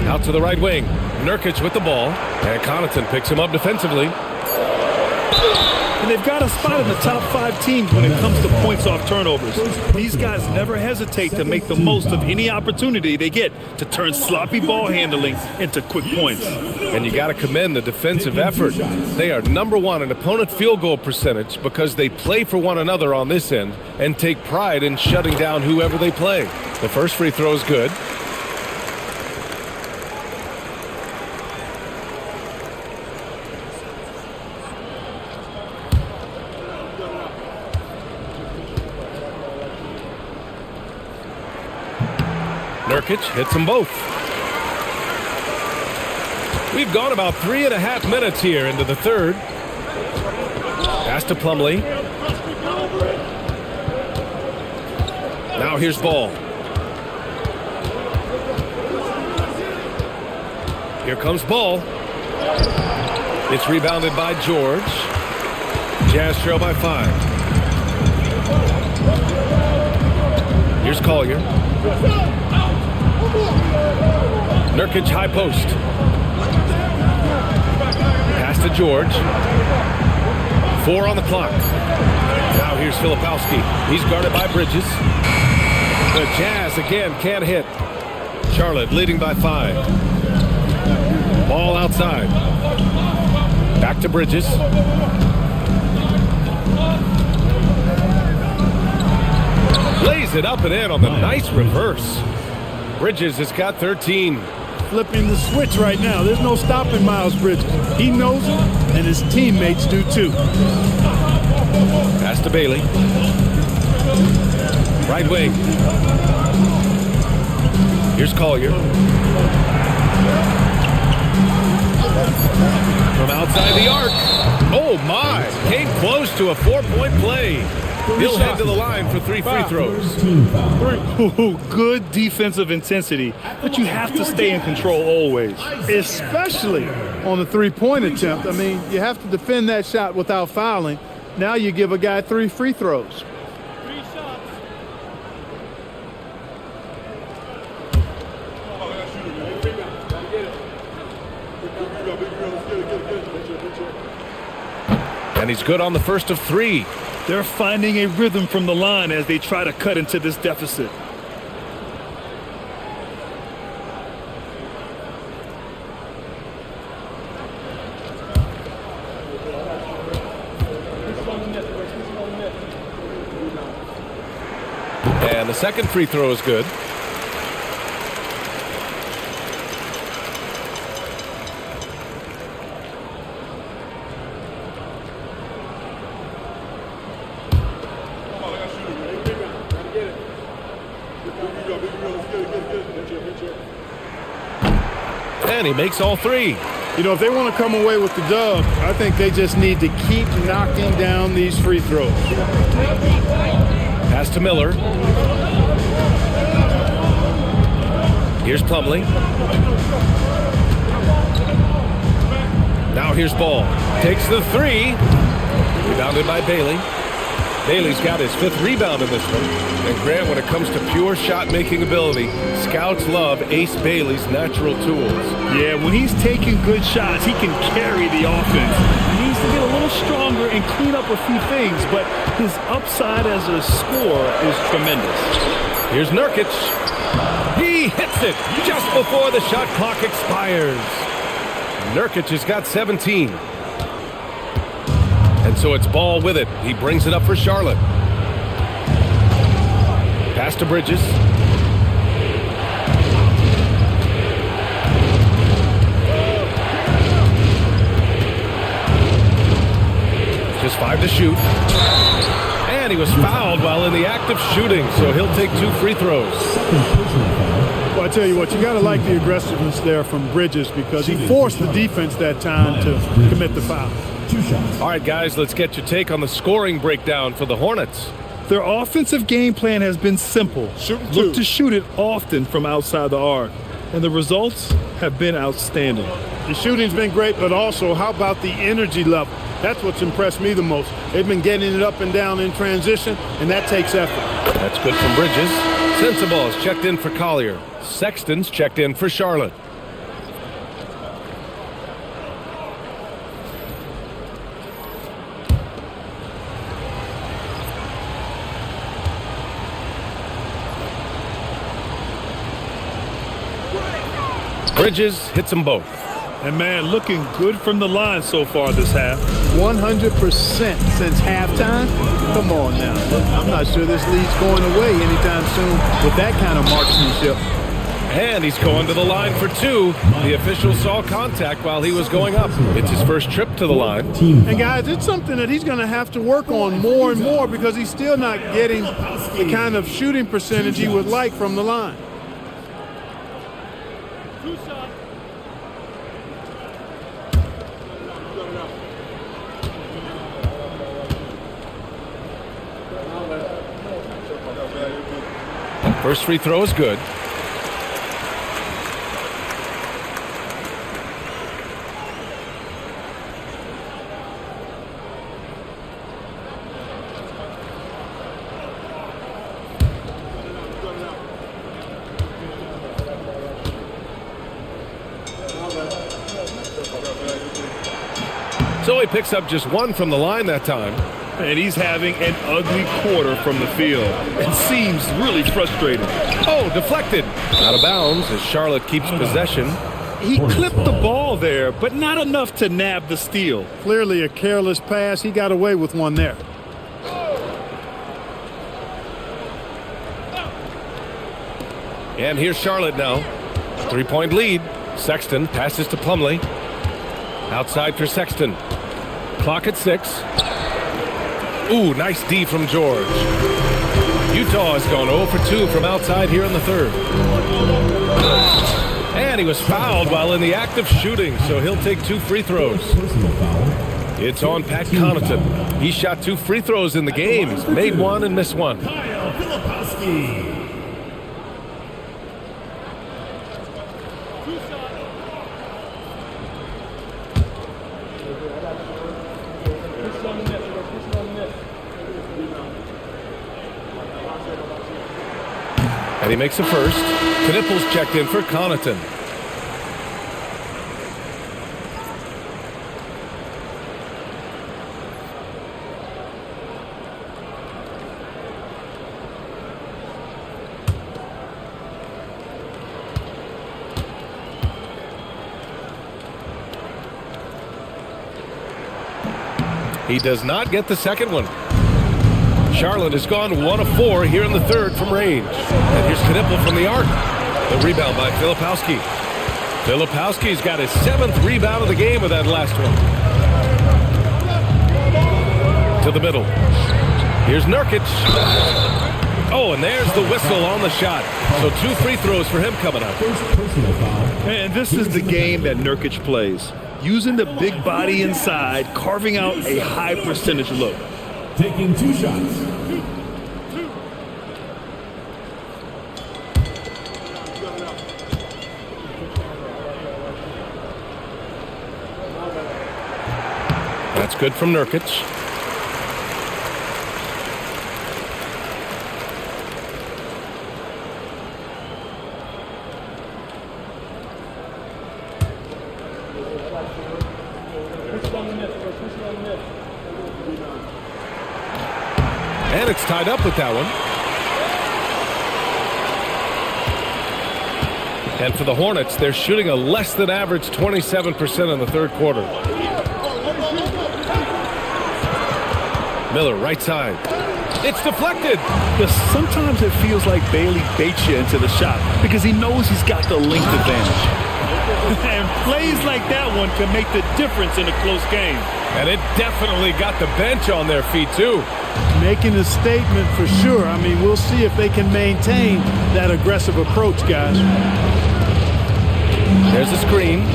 Out to the right wing. Nurkic with the ball. And Connaughton picks him up defensively. And they've got a spot in the top 5 teams when it comes to points off turnovers. These guys never hesitate to make the most of any opportunity they get to turn sloppy ball handling into quick points. And you got to commend the defensive effort. They are number 1 in opponent field goal percentage because they play for one another on this end and take pride in shutting down whoever they play. The first free throw is good. Nurkic hits them both. We've gone about 3.5 minutes here into the third. Pass to Plumlee. Now here's Ball. Here comes Ball. It's rebounded by George. Jazz trail by 5. Here's Collier. Nurkic high post. Pass to George. 4 on the clock. Now here's Filipowski. He's guarded by Bridges. The Jazz again can't hit. Charlotte leading by 5. Ball outside. Back to Bridges. Lays it up and in on the nice reverse. Bridges has got 13. Flipping the switch right now. There's no stopping Miles Bridges. He knows it, and his teammates do too. Pass to Bailey. Right wing. Here's Collier. From outside the arc. Oh my! Came close to a 4-point play. He'll head to the line for 3 free throws. Ooh, good defensive intensity, but you have to stay in control always. Especially on the three-point attempt. I mean, you have to defend that shot without fouling. Now you give a guy 3 free throws. And he's good on the first of 3. They're finding a rhythm from the line as they try to cut into this deficit. And the second free throw is good. And he makes all three. You know, if they want to come away with the dub, I think they just need to keep knocking down these free throws. Pass to Miller. Here's Plumlee. Now here's Ball. Takes the three. Rebounded by Bailey. Bailey's got his 5th rebound in this one. And Grant, when it comes to pure shot-making ability, scouts love Ace Bailey's natural tools. Yeah, when he's taking good shots, he can carry the offense. He needs to get a little stronger and clean up a few things, but his upside as a scorer is tremendous. Here's Nurkic. He hits it just before the shot clock expires. Nurkic has got 17. And so it's Ball with it. He brings it up for Charlotte. Pass to Bridges. Just 5 to shoot. And he was fouled while in the act of shooting, so he'll take 2 free throws. Well, I tell you what, you got to like the aggressiveness there from Bridges because he forced the defense that time to commit the foul. All right, guys, let's get your take on the scoring breakdown for the Hornets. Their offensive game plan has been simple. Look to shoot it often from outside the arc. And the results have been outstanding. The shooting's been great, but also how about the energy level? That's what's impressed me the most. They've been getting it up and down in transition, and that takes effort. That's good from Bridges. Sensabaugh is checked in for Collier. Sexton's checked in for Charlotte. Bridges hits them both. And man, looking good from the line so far this half. 100% since halftime. Come on now. Look, I'm not sure this lead's going away anytime soon with that kind of marksmanship. And he's going to the line for 2. The official saw contact while he was going up. It's his first trip to the line. And guys, it's something that he's going to have to work on more and more because he's still not getting the kind of shooting percentage he would like from the line. First free throw is good. So he picks up just 1 from the line that time. And he's having an ugly quarter from the field. It seems really frustrating. Oh, deflected. Out of bounds as Charlotte keeps possession. He clipped the ball there, but not enough to nab the steal. Clearly a careless pass. He got away with one there. And here's Charlotte now. 3-point lead. Sexton passes to Plumlee. Outside for Sexton. Clock at 6. Ooh, nice D from George. Utah has gone 0 for 2 from outside here in the third. And he was fouled while in the act of shooting, so he'll take 2 free throws. It's on Pat Connaughton. He shot 2 free throws in the game. Made 1 and missed 1. And he makes a first. Knipples checked in for Connaughton. He does not get the second one. Charlotte has gone 1 of 4 here in the third from range. And here's Knipple from the arc. The rebound by Filipowski. Filipowski's got his 7th rebound of the game with that last one. To the middle. Here's Nurkic. Oh, and there's the whistle on the shot. So 2 free throws for him coming up. First personal foul. And this is the game that Nurkic plays. Using the big body inside, carving out a high percentage look. Taking 2 shots. That's good from Nurkic. And it's tied up with that one. And for the Hornets, they're shooting a less than average 27% in the third quarter. Miller, right side. It's deflected. Sometimes it feels like Bailey baits you into the shot because he knows he's got the length advantage. And plays like that one can make the difference in a close game. And it definitely got the bench on their feet, too. Making a statement for sure. I mean, we'll see if they can maintain that aggressive approach, guys. There's the screen.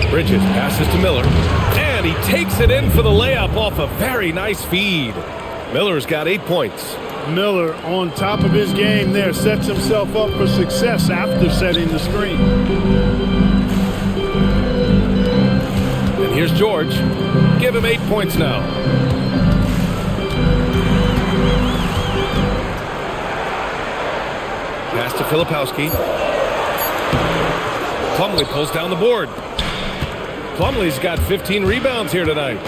Bridges passes to Miller. And he takes it in for the layup off a very nice feed. Miller's got 8 points. Miller on top of his game there, sets himself up for success after setting the screen. And here's George. Give him 8 points now. Pass to Filipowski. Plumlee pulls down the board. Plumlee's got 15 rebounds here tonight.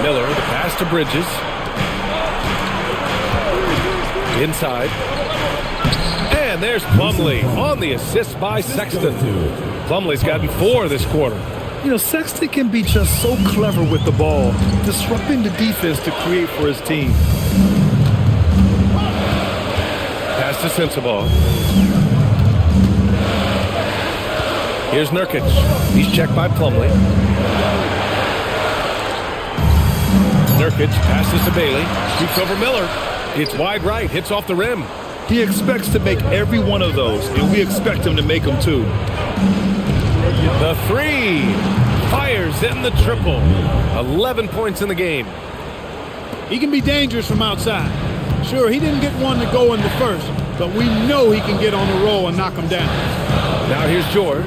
Miller, the pass to Bridges. Inside. And there's Plumlee on the assist by Sexton. Plumlee's gotten 4 this quarter. You know, Sexton can be just so clever with the ball, disrupting the defense to create for his team. Pass to Sensabaugh. Here's Nurkic. He's checked by Plumlee. Nurkic passes to Bailey. Shoots over Miller. It's wide right. Hits off the rim. He expects to make every one of those, and we expect him to make them too. The 3. Fires in the triple. 11 points in the game. He can be dangerous from outside. Sure, he didn't get one to go in the first, but we know he can get on the roll and knock him down. Now here's George,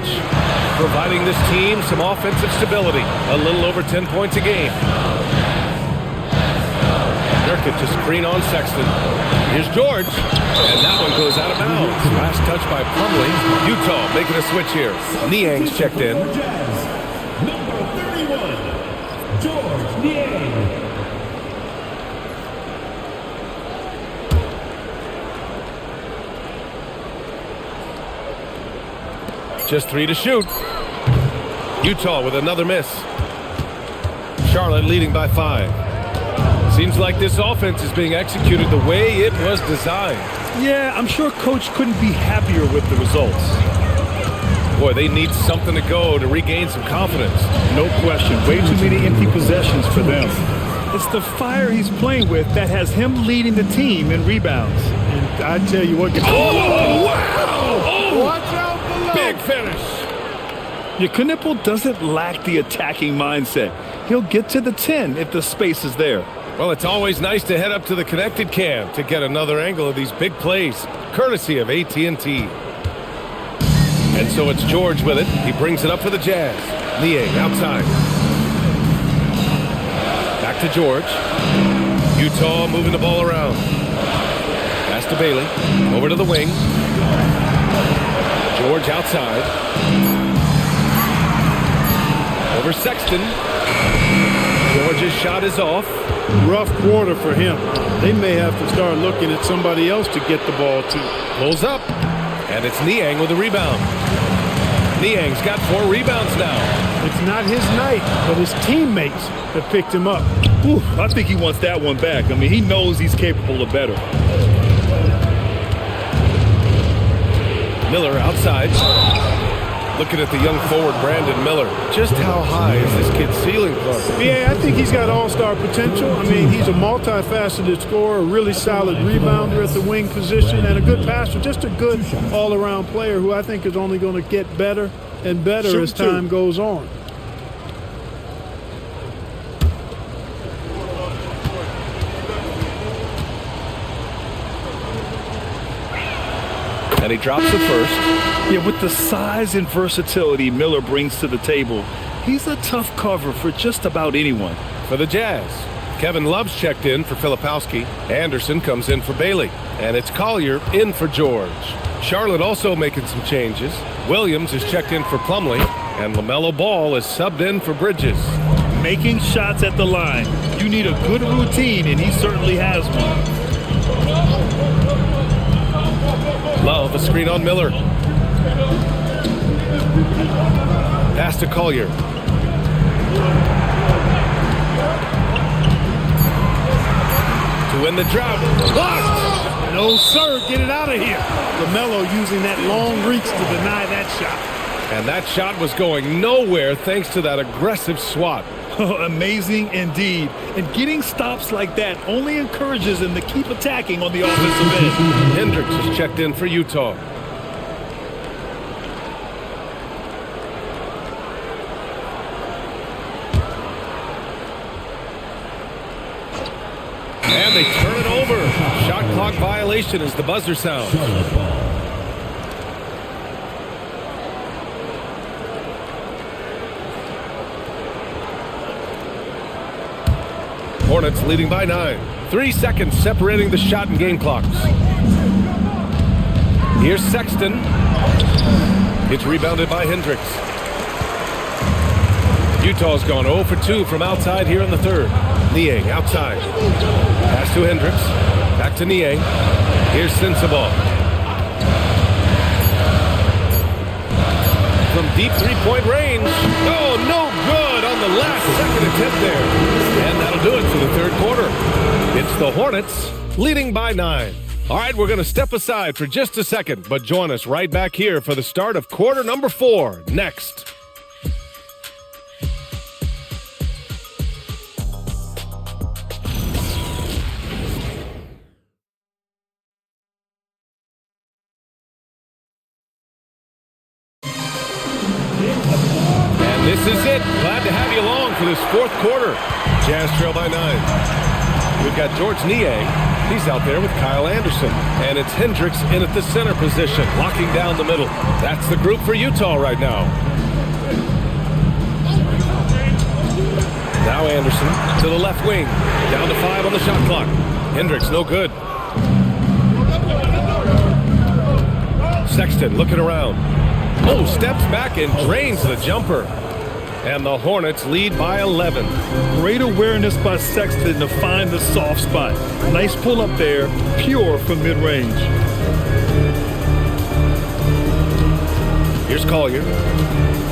providing this team some offensive stability. A little over 10 points a game. Nurkic to screen on Sexton. Here's George, and that one goes out of bounds. Last touch by Plumlee. Utah making a switch here. Niang's checked in. Jazz, number 31, George Niang. Just 3 to shoot. Utah with another miss. Charlotte leading by 5. Seems like this offense is being executed the way it was designed. Yeah, I'm sure Coach couldn't be happier with the results. Boy, they need something to go to regain some confidence. No question. Way too many empty possessions for them. It's the fire he's playing with that has him leading the team in rebounds. And I tell you what. Oh, wow! Oh, watch out below. Big finish. Your Knipple doesn't lack the attacking mindset. He'll get to the 10 if the space is there. Well, it's always nice to head up to the connected cam to get another angle of these big plays, courtesy of AT&T. And so it's George with it. He brings it up for the Jazz. Niang outside. Back to George. Utah moving the ball around. Pass to Bailey. Over to the wing. George outside. Over Sexton. George's shot is off. Rough quarter for him. They may have to start looking at somebody else to get the ball to. Pulls up. And it's Niang with a rebound. Niang's got 4 rebounds now. It's not his night, but his teammates have picked him up. Ooh, I think he wants that one back. I mean, he knows he's capable of better. Miller outside. Looking at the young forward, Brandon Miller. Just how high is this kid's ceiling, Clark? Yeah, I think he's got all-star potential. I mean, he's a multifaceted scorer, a really solid rebounder at the wing position, and a good passer. Just a good all-around player who I think is only going to get better and better as time goes on. And he drops the first. Yeah, with the size and versatility Miller brings to the table, he's a tough cover for just about anyone. For the Jazz, Kevin Love's checked in for Filipowski. Anderson comes in for Bailey. And it's Collier in for George. Charlotte also making some changes. Williams is checked in for Plumlee. And LaMelo Ball is subbed in for Bridges. Making shots at the line. You need a good routine, and he certainly has one. Love, a screen on Miller. Pass to Collier. To win the drought. Blocked! No, sir. Get it out of here. LaMelo using that long reach to deny that shot. And that shot was going nowhere thanks to that aggressive swat. Amazing indeed. And getting stops like that only encourages him to keep attacking on the offensive end. Hendricks is checked in for Utah. And they turn it over. Shot clock violation as the buzzer sounds. Hornets leading by 9. 3 seconds separating the shot and game clocks. Here's Sexton. It's rebounded by Hendricks. Utah's gone 0 for 2 from outside here in the third. Niang outside. Pass to Hendricks. Back to Niang. Here's Sensabaugh. From deep three-point range. Oh, no good on the last second attempt there. And that'll do it for the third quarter. It's the Hornets leading by 9. All right, we're going to step aside for just a second, but join us right back here for the start of quarter number 4 next. This is it. Glad to have you along for this fourth quarter. Jazz trail by 9. We've got George Niang. He's out there with Kyle Anderson. And it's Hendricks in at the center position, locking down the middle. That's the group for Utah right now. Now Anderson to the left wing. Down to 5 on the shot clock. Hendricks no good. Sexton looking around. Oh, steps back and drains the jumper. And the Hornets lead by 11. Great awareness by Sexton to find the soft spot. Nice pull up there, pure from mid-range. Here's Collier.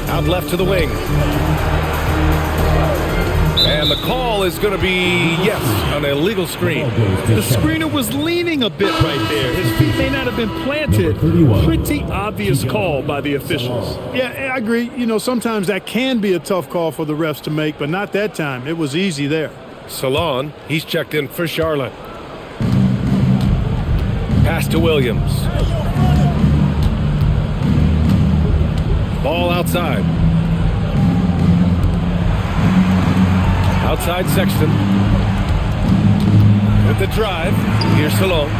Out left to the wing. And the call is going to be, yes, an illegal screen. The screener was leaning a bit right there. His feet may not have been planted. Pretty obvious call by the officials. Yeah, I agree. You know, sometimes that can be a tough call for the refs to make, but not that time. It was easy there. Salon, he's checked in for Charlotte. Pass to Williams. Ball outside. Outside Sexton. With the drive. Here's Salon.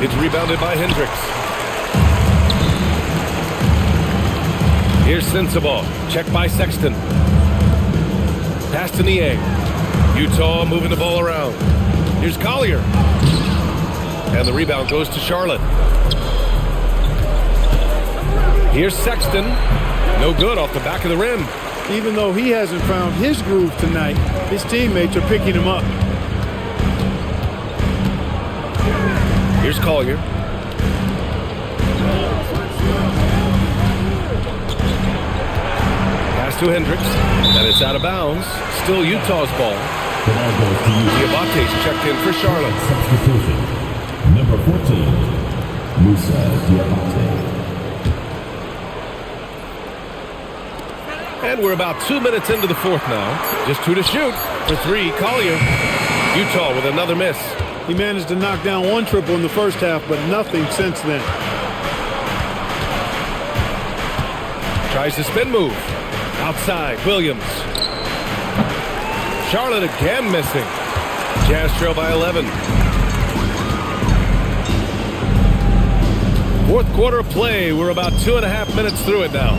It's rebounded by Hendricks. Here's Sensabaugh. Checked by Sexton. Pass to Niang. Utah moving the ball around. Here's Collier. And the rebound goes to Charlotte. Here's Sexton. No good off the back of the rim. Even though he hasn't found his groove tonight, his teammates are picking him up. Here's Collier. Pass to Hendricks. And it's out of bounds. Still Utah's ball. Diabate's checked in for Charlotte. Substitution. Number 14, Musa Diabate. And we're about 2 minutes into the fourth now. Just 2 to shoot. For 3, Collier. Utah with another miss. He managed to knock down 1 triple in the first half, but nothing since then. Tries to spin move. Outside, Williams. Charlotte again missing. Jazz trail by 11. Fourth quarter of play. We're about 2.5 minutes through it now.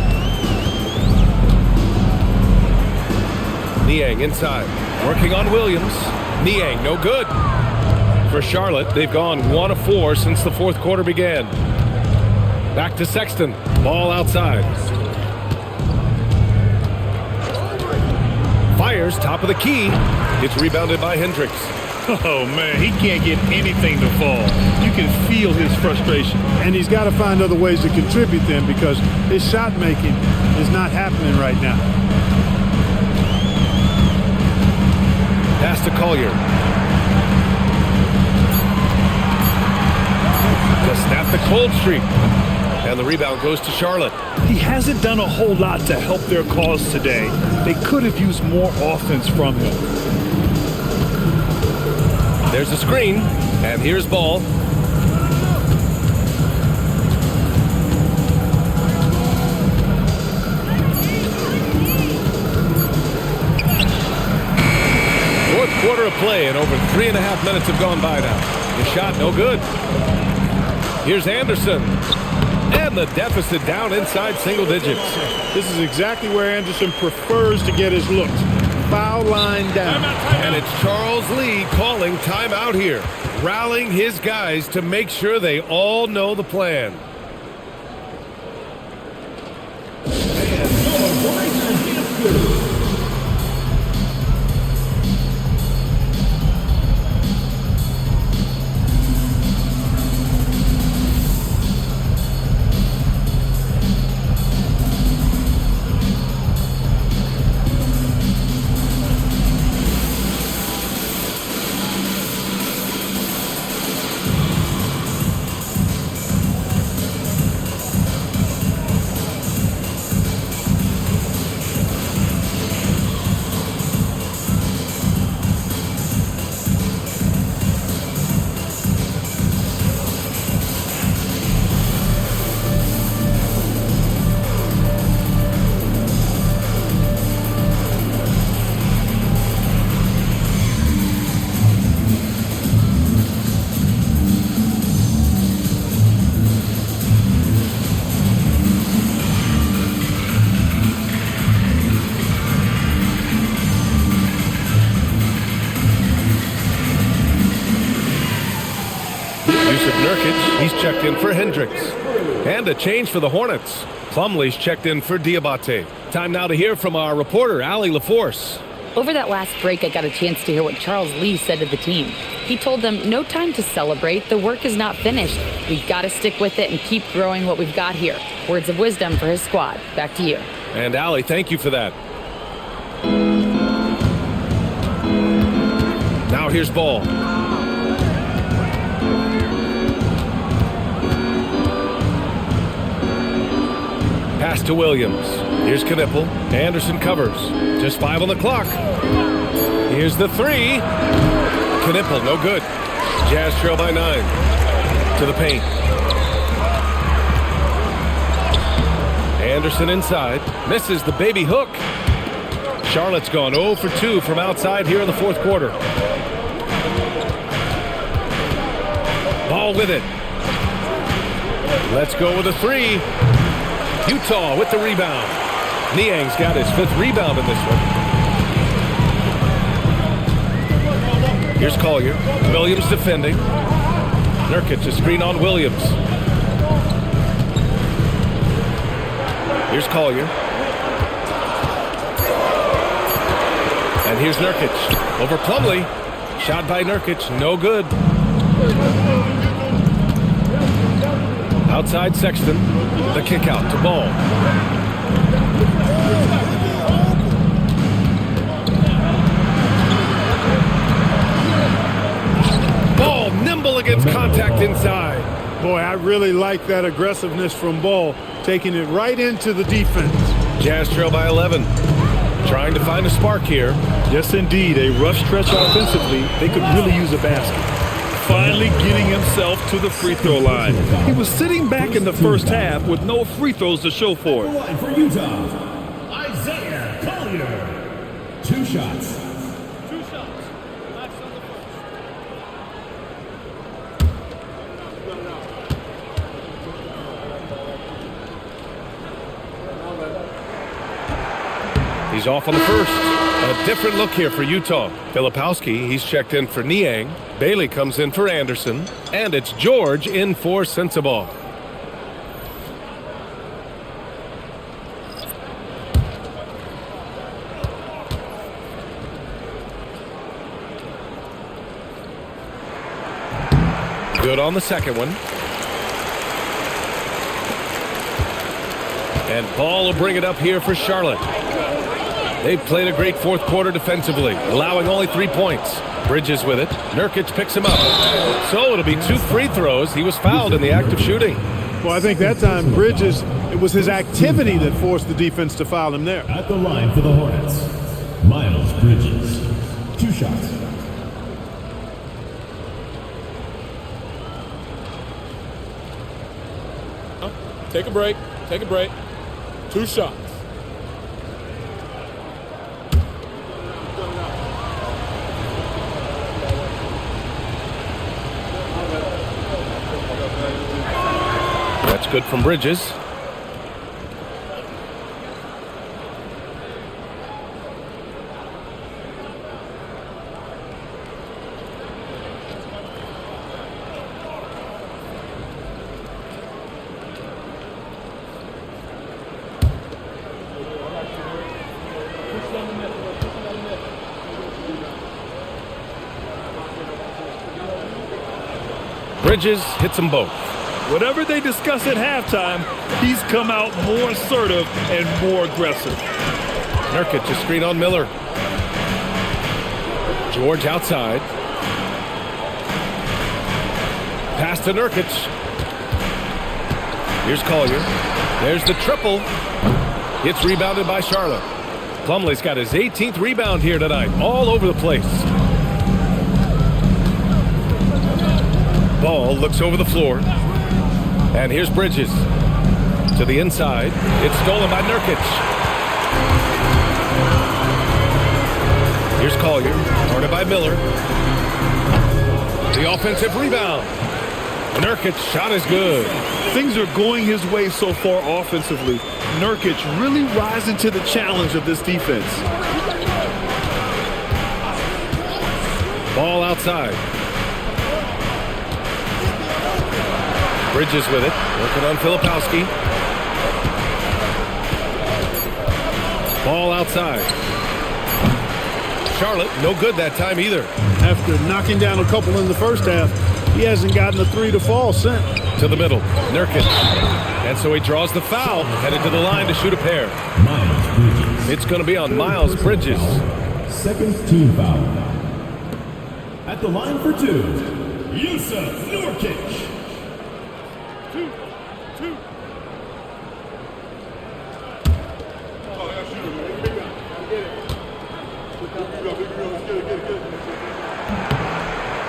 Niang inside. Working on Williams. Niang, no good. For Charlotte, they've gone 1 of 4 since the fourth quarter began. Back to Sexton. Ball outside. Fires, top of the key. It's rebounded by Hendricks. Oh, man, he can't get anything to fall. You can feel his frustration. And he's got to find other ways to contribute then, because his shot making is not happening right now. Pass to Collier. To snap the cold streak. And the rebound goes to Charlotte. He hasn't done a whole lot to help their cause today. They could have used more offense from him. There's a screen, and here's ball. Fourth quarter of play, and over 3.5 minutes have gone by now. The shot, no good. Here's Anderson. And the deficit down inside single digits. This is exactly where Anderson prefers to get his looks. Foul line down. And it's Charles Lee calling timeout here, rallying his guys to make sure they all know the plan. He's checked in for Hendricks. And a change for the Hornets. Plumlee's checked in for Diabate. Time now to hear from our reporter, Allie LaForce. Over that last break, I got a chance to hear what Charles Lee said to the team. He told them, no time to celebrate. The work is not finished. We've got to stick with it and keep growing what we've got here. Words of wisdom for his squad. Back to you. And Allie, thank you for that. Now here's ball. Pass to Williams. Here's Knipple. Anderson covers. Just 5 on the clock. Here's the 3. Knipple, no good. Jazz trail by 9. To the paint. Anderson inside. Misses the baby hook. Charlotte's gone 0 for 2 from outside here in the fourth quarter. Ball with it. Let's go with a 3. Utah with the rebound. Niang's got his 5th rebound in this one. Here's Collier. Williams defending. Nurkic a screen on Williams. Here's Collier. And here's Nurkic. Over Plumlee. Shot by Nurkic. No good. Outside Sexton. The kick out to Ball. Ball nimble against contact inside. Boy, I really like that aggressiveness from Ball, taking it right into the defense. Jazz trail by 11. trying to find a spark here. Yes, indeed. A rough stretch offensively. They could really use a basket. Finally getting himself to the free throw line. He was sitting back in the first half with no free throws to show for it. Line for Utah, Isaiah Collier. 2 shots. He's off on the first. A different look here for Utah. Filipowski, he's checked in for Niang. Bailey comes in for Anderson. And it's George in for Sensabaugh. Good on the second one. And Ball will bring it up here for Charlotte. They've played a great fourth quarter defensively, allowing only 3 points. Bridges with it. Nurkic picks him up. So it'll be 2 free throws. He was fouled in the act of shooting. Well, I think that time Bridges, it was his activity that forced the defense to foul him there. At the line for the Hornets, Miles Bridges. 2 shots. Take a break. Take a break. 2 shots. That's good from Bridges. Bridges hits them both. Whatever they discuss at halftime, he's come out more assertive and more aggressive. Nurkic, a screen on Miller. George outside. Pass to Nurkic. Here's Collier. There's the triple. It's rebounded by Charlotte. Plumlee's got his 18th rebound here tonight, all over the place. Ball looks over the floor. And here's Bridges. To the inside. It's stolen by Nurkic. Here's Collier. Guarded by Miller. The offensive rebound. Nurkic's shot is good. Things are going his way so far offensively. Nurkic really rising to the challenge of this defense. Ball outside. Bridges with it. Working on Filipowski. Ball outside. Charlotte, no good that time either. After knocking down a couple in the first half, he hasn't gotten a 3 to fall since. To the middle. Nurkic. And so he draws the foul. Headed to the line to shoot a pair. Miles Bridges. It's going to be on Miles Bridges. Second team foul. At the line for 2, Yusuf Nurkic.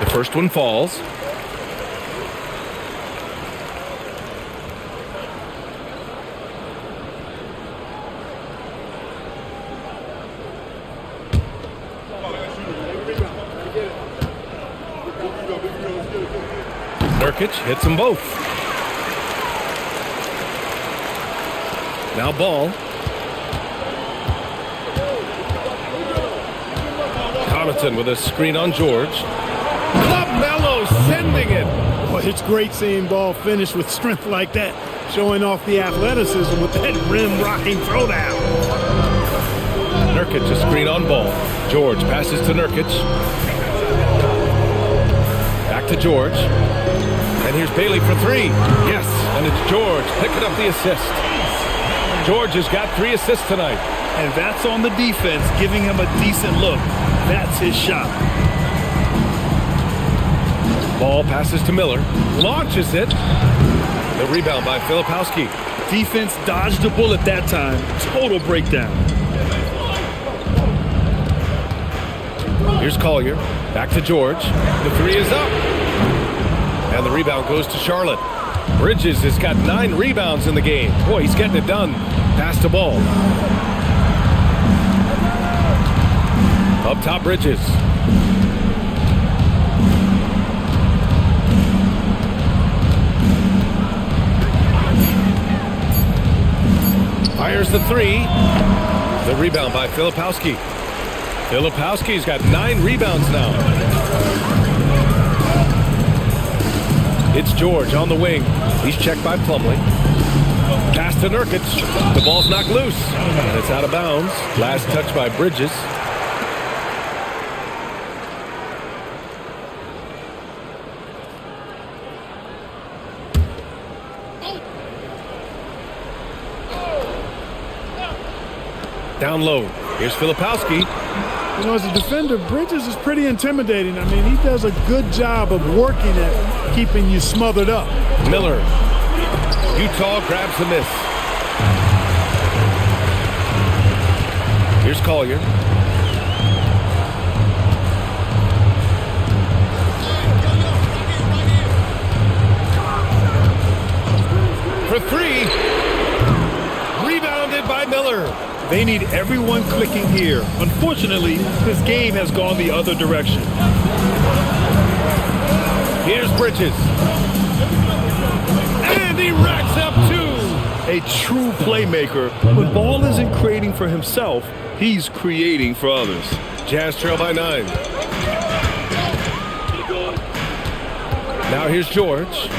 The first one falls. Nurkic hits them both. Now Ball. Connaughton with a screen on George. Mello sending it. Well, it's great seeing Ball finish with strength like that, showing off the athleticism with that rim-rocking throwdown. Nurkic, a screen on Ball. George passes to Nurkic. Back to George. And here's Bailey for 3. Yes, and it's George picking up the assist. George has got 3 assists tonight. And that's on the defense, giving him a decent look. That's his shot. Ball passes to Miller. Launches it. The rebound by Filipowski. Defense dodged a bullet that time. Total breakdown. Here's Collier. Back to George. The three is up. And the rebound goes to Charlotte. Bridges has got 9 rebounds in the game. Boy, he's getting it done. Pass the ball. Up top, Bridges. Fires the three. The rebound by Filipowski. Filipowski's got 9 rebounds now. It's George on the wing. He's checked by Plumlee. Pass to Nurkic. The ball's knocked loose. And it's out of bounds. Last touch by Bridges. Down low. Here's Filipowski. You know, as a defender, Bridges is pretty intimidating. I mean, he does a good job of working at keeping you smothered up. Miller. Utah grabs the miss. Here's Collier. For 3. Rebounded by Miller. They need everyone clicking here. Unfortunately, this game has gone the other direction. Here's Bridges. And he racks up 2. A true playmaker. When Ball isn't creating for himself, he's creating for others. Jazz trail by 9. Now here's George.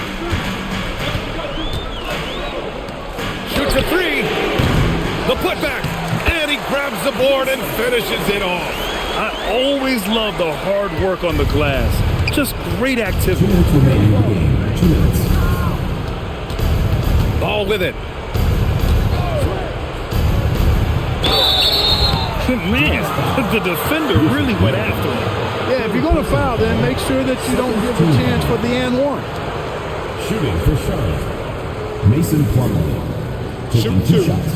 Shoots a 3. The putback. And he grabs the board and finishes it off. I always love the hard work on the glass. Just great activity. 2 minutes remaining in the game. 2 minutes. Ball with it. Man, the defender really went after him. Yeah, if you're going to foul, then make sure that you don't give a chance for the and one. Shooting for Charlotte. Mason Plumlee. Taking 2 shots.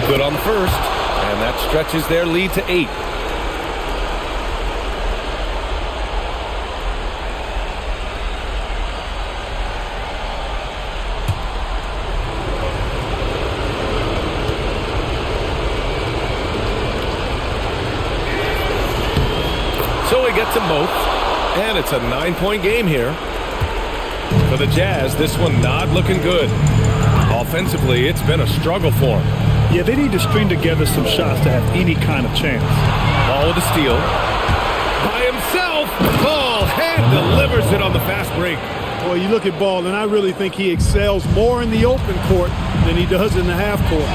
Good on the first, and that stretches their lead to 8. So he gets them both, and it's a 9-point game here. For the Jazz, this one not looking good. Offensively, it's been a struggle for them. Yeah, they need to string together some shots to have any kind of chance. Ball with a steal. By himself. Ball hand delivers it on the fast break. Boy, you look at Ball, and I really think he excels more in the open court than he does in the half court.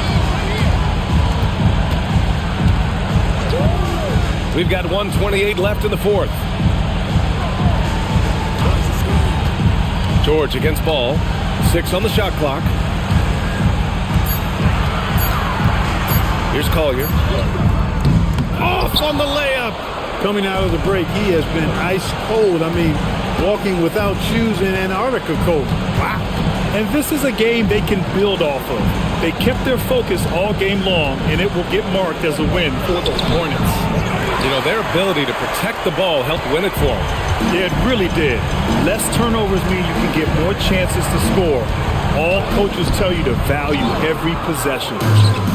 We've got 1:28 left in the 4th. George against Ball. 6 on the shot clock. Here's Collier. Off on the layup. Coming out of the break, he has been ice cold. I mean, walking without shoes in Antarctica cold. Wow. And this is a game they can build off of. They kept their focus all game long, and it will get marked as a win for the Hornets. You know, their ability to protect the ball helped win it for them. Yeah, it really did. Less turnovers mean you can get more chances to score. All coaches tell you to value every possession.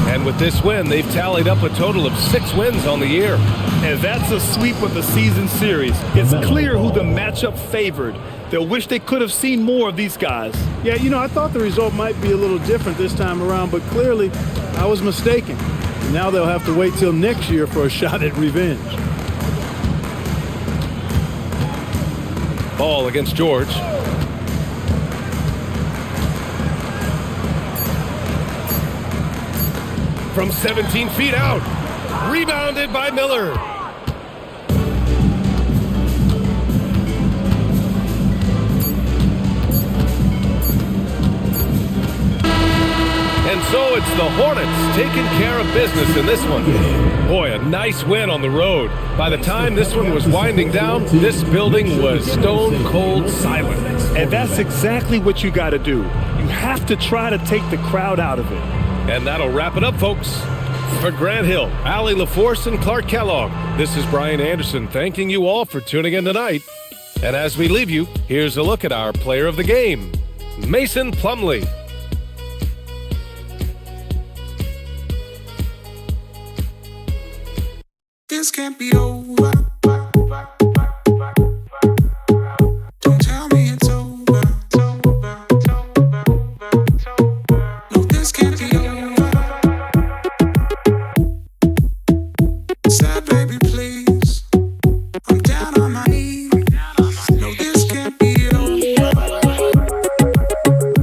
And with this win, they've tallied up a total of 6 wins on the year. And that's a sweep of the season series. It's clear who the matchup favored. They'll wish they could have seen more of these guys. Yeah, you know, I thought the result might be a little different this time around, but clearly I was mistaken. And now they'll have to wait till next year for a shot at revenge. Ball against George. From 17 feet out. Rebounded by Miller. And so it's the Hornets taking care of business in this one. Boy, a nice win on the road. By the time this one was winding down, this building was stone cold silent. And that's exactly what you got to do. You have to try to take the crowd out of it. And that'll wrap it up, folks. For Grant Hill, Allie LaForce, and Clark Kellogg, this is Brian Anderson thanking you all for tuning in tonight. And as we leave you, here's a look at our player of the game, Mason Plumlee. This can't be over.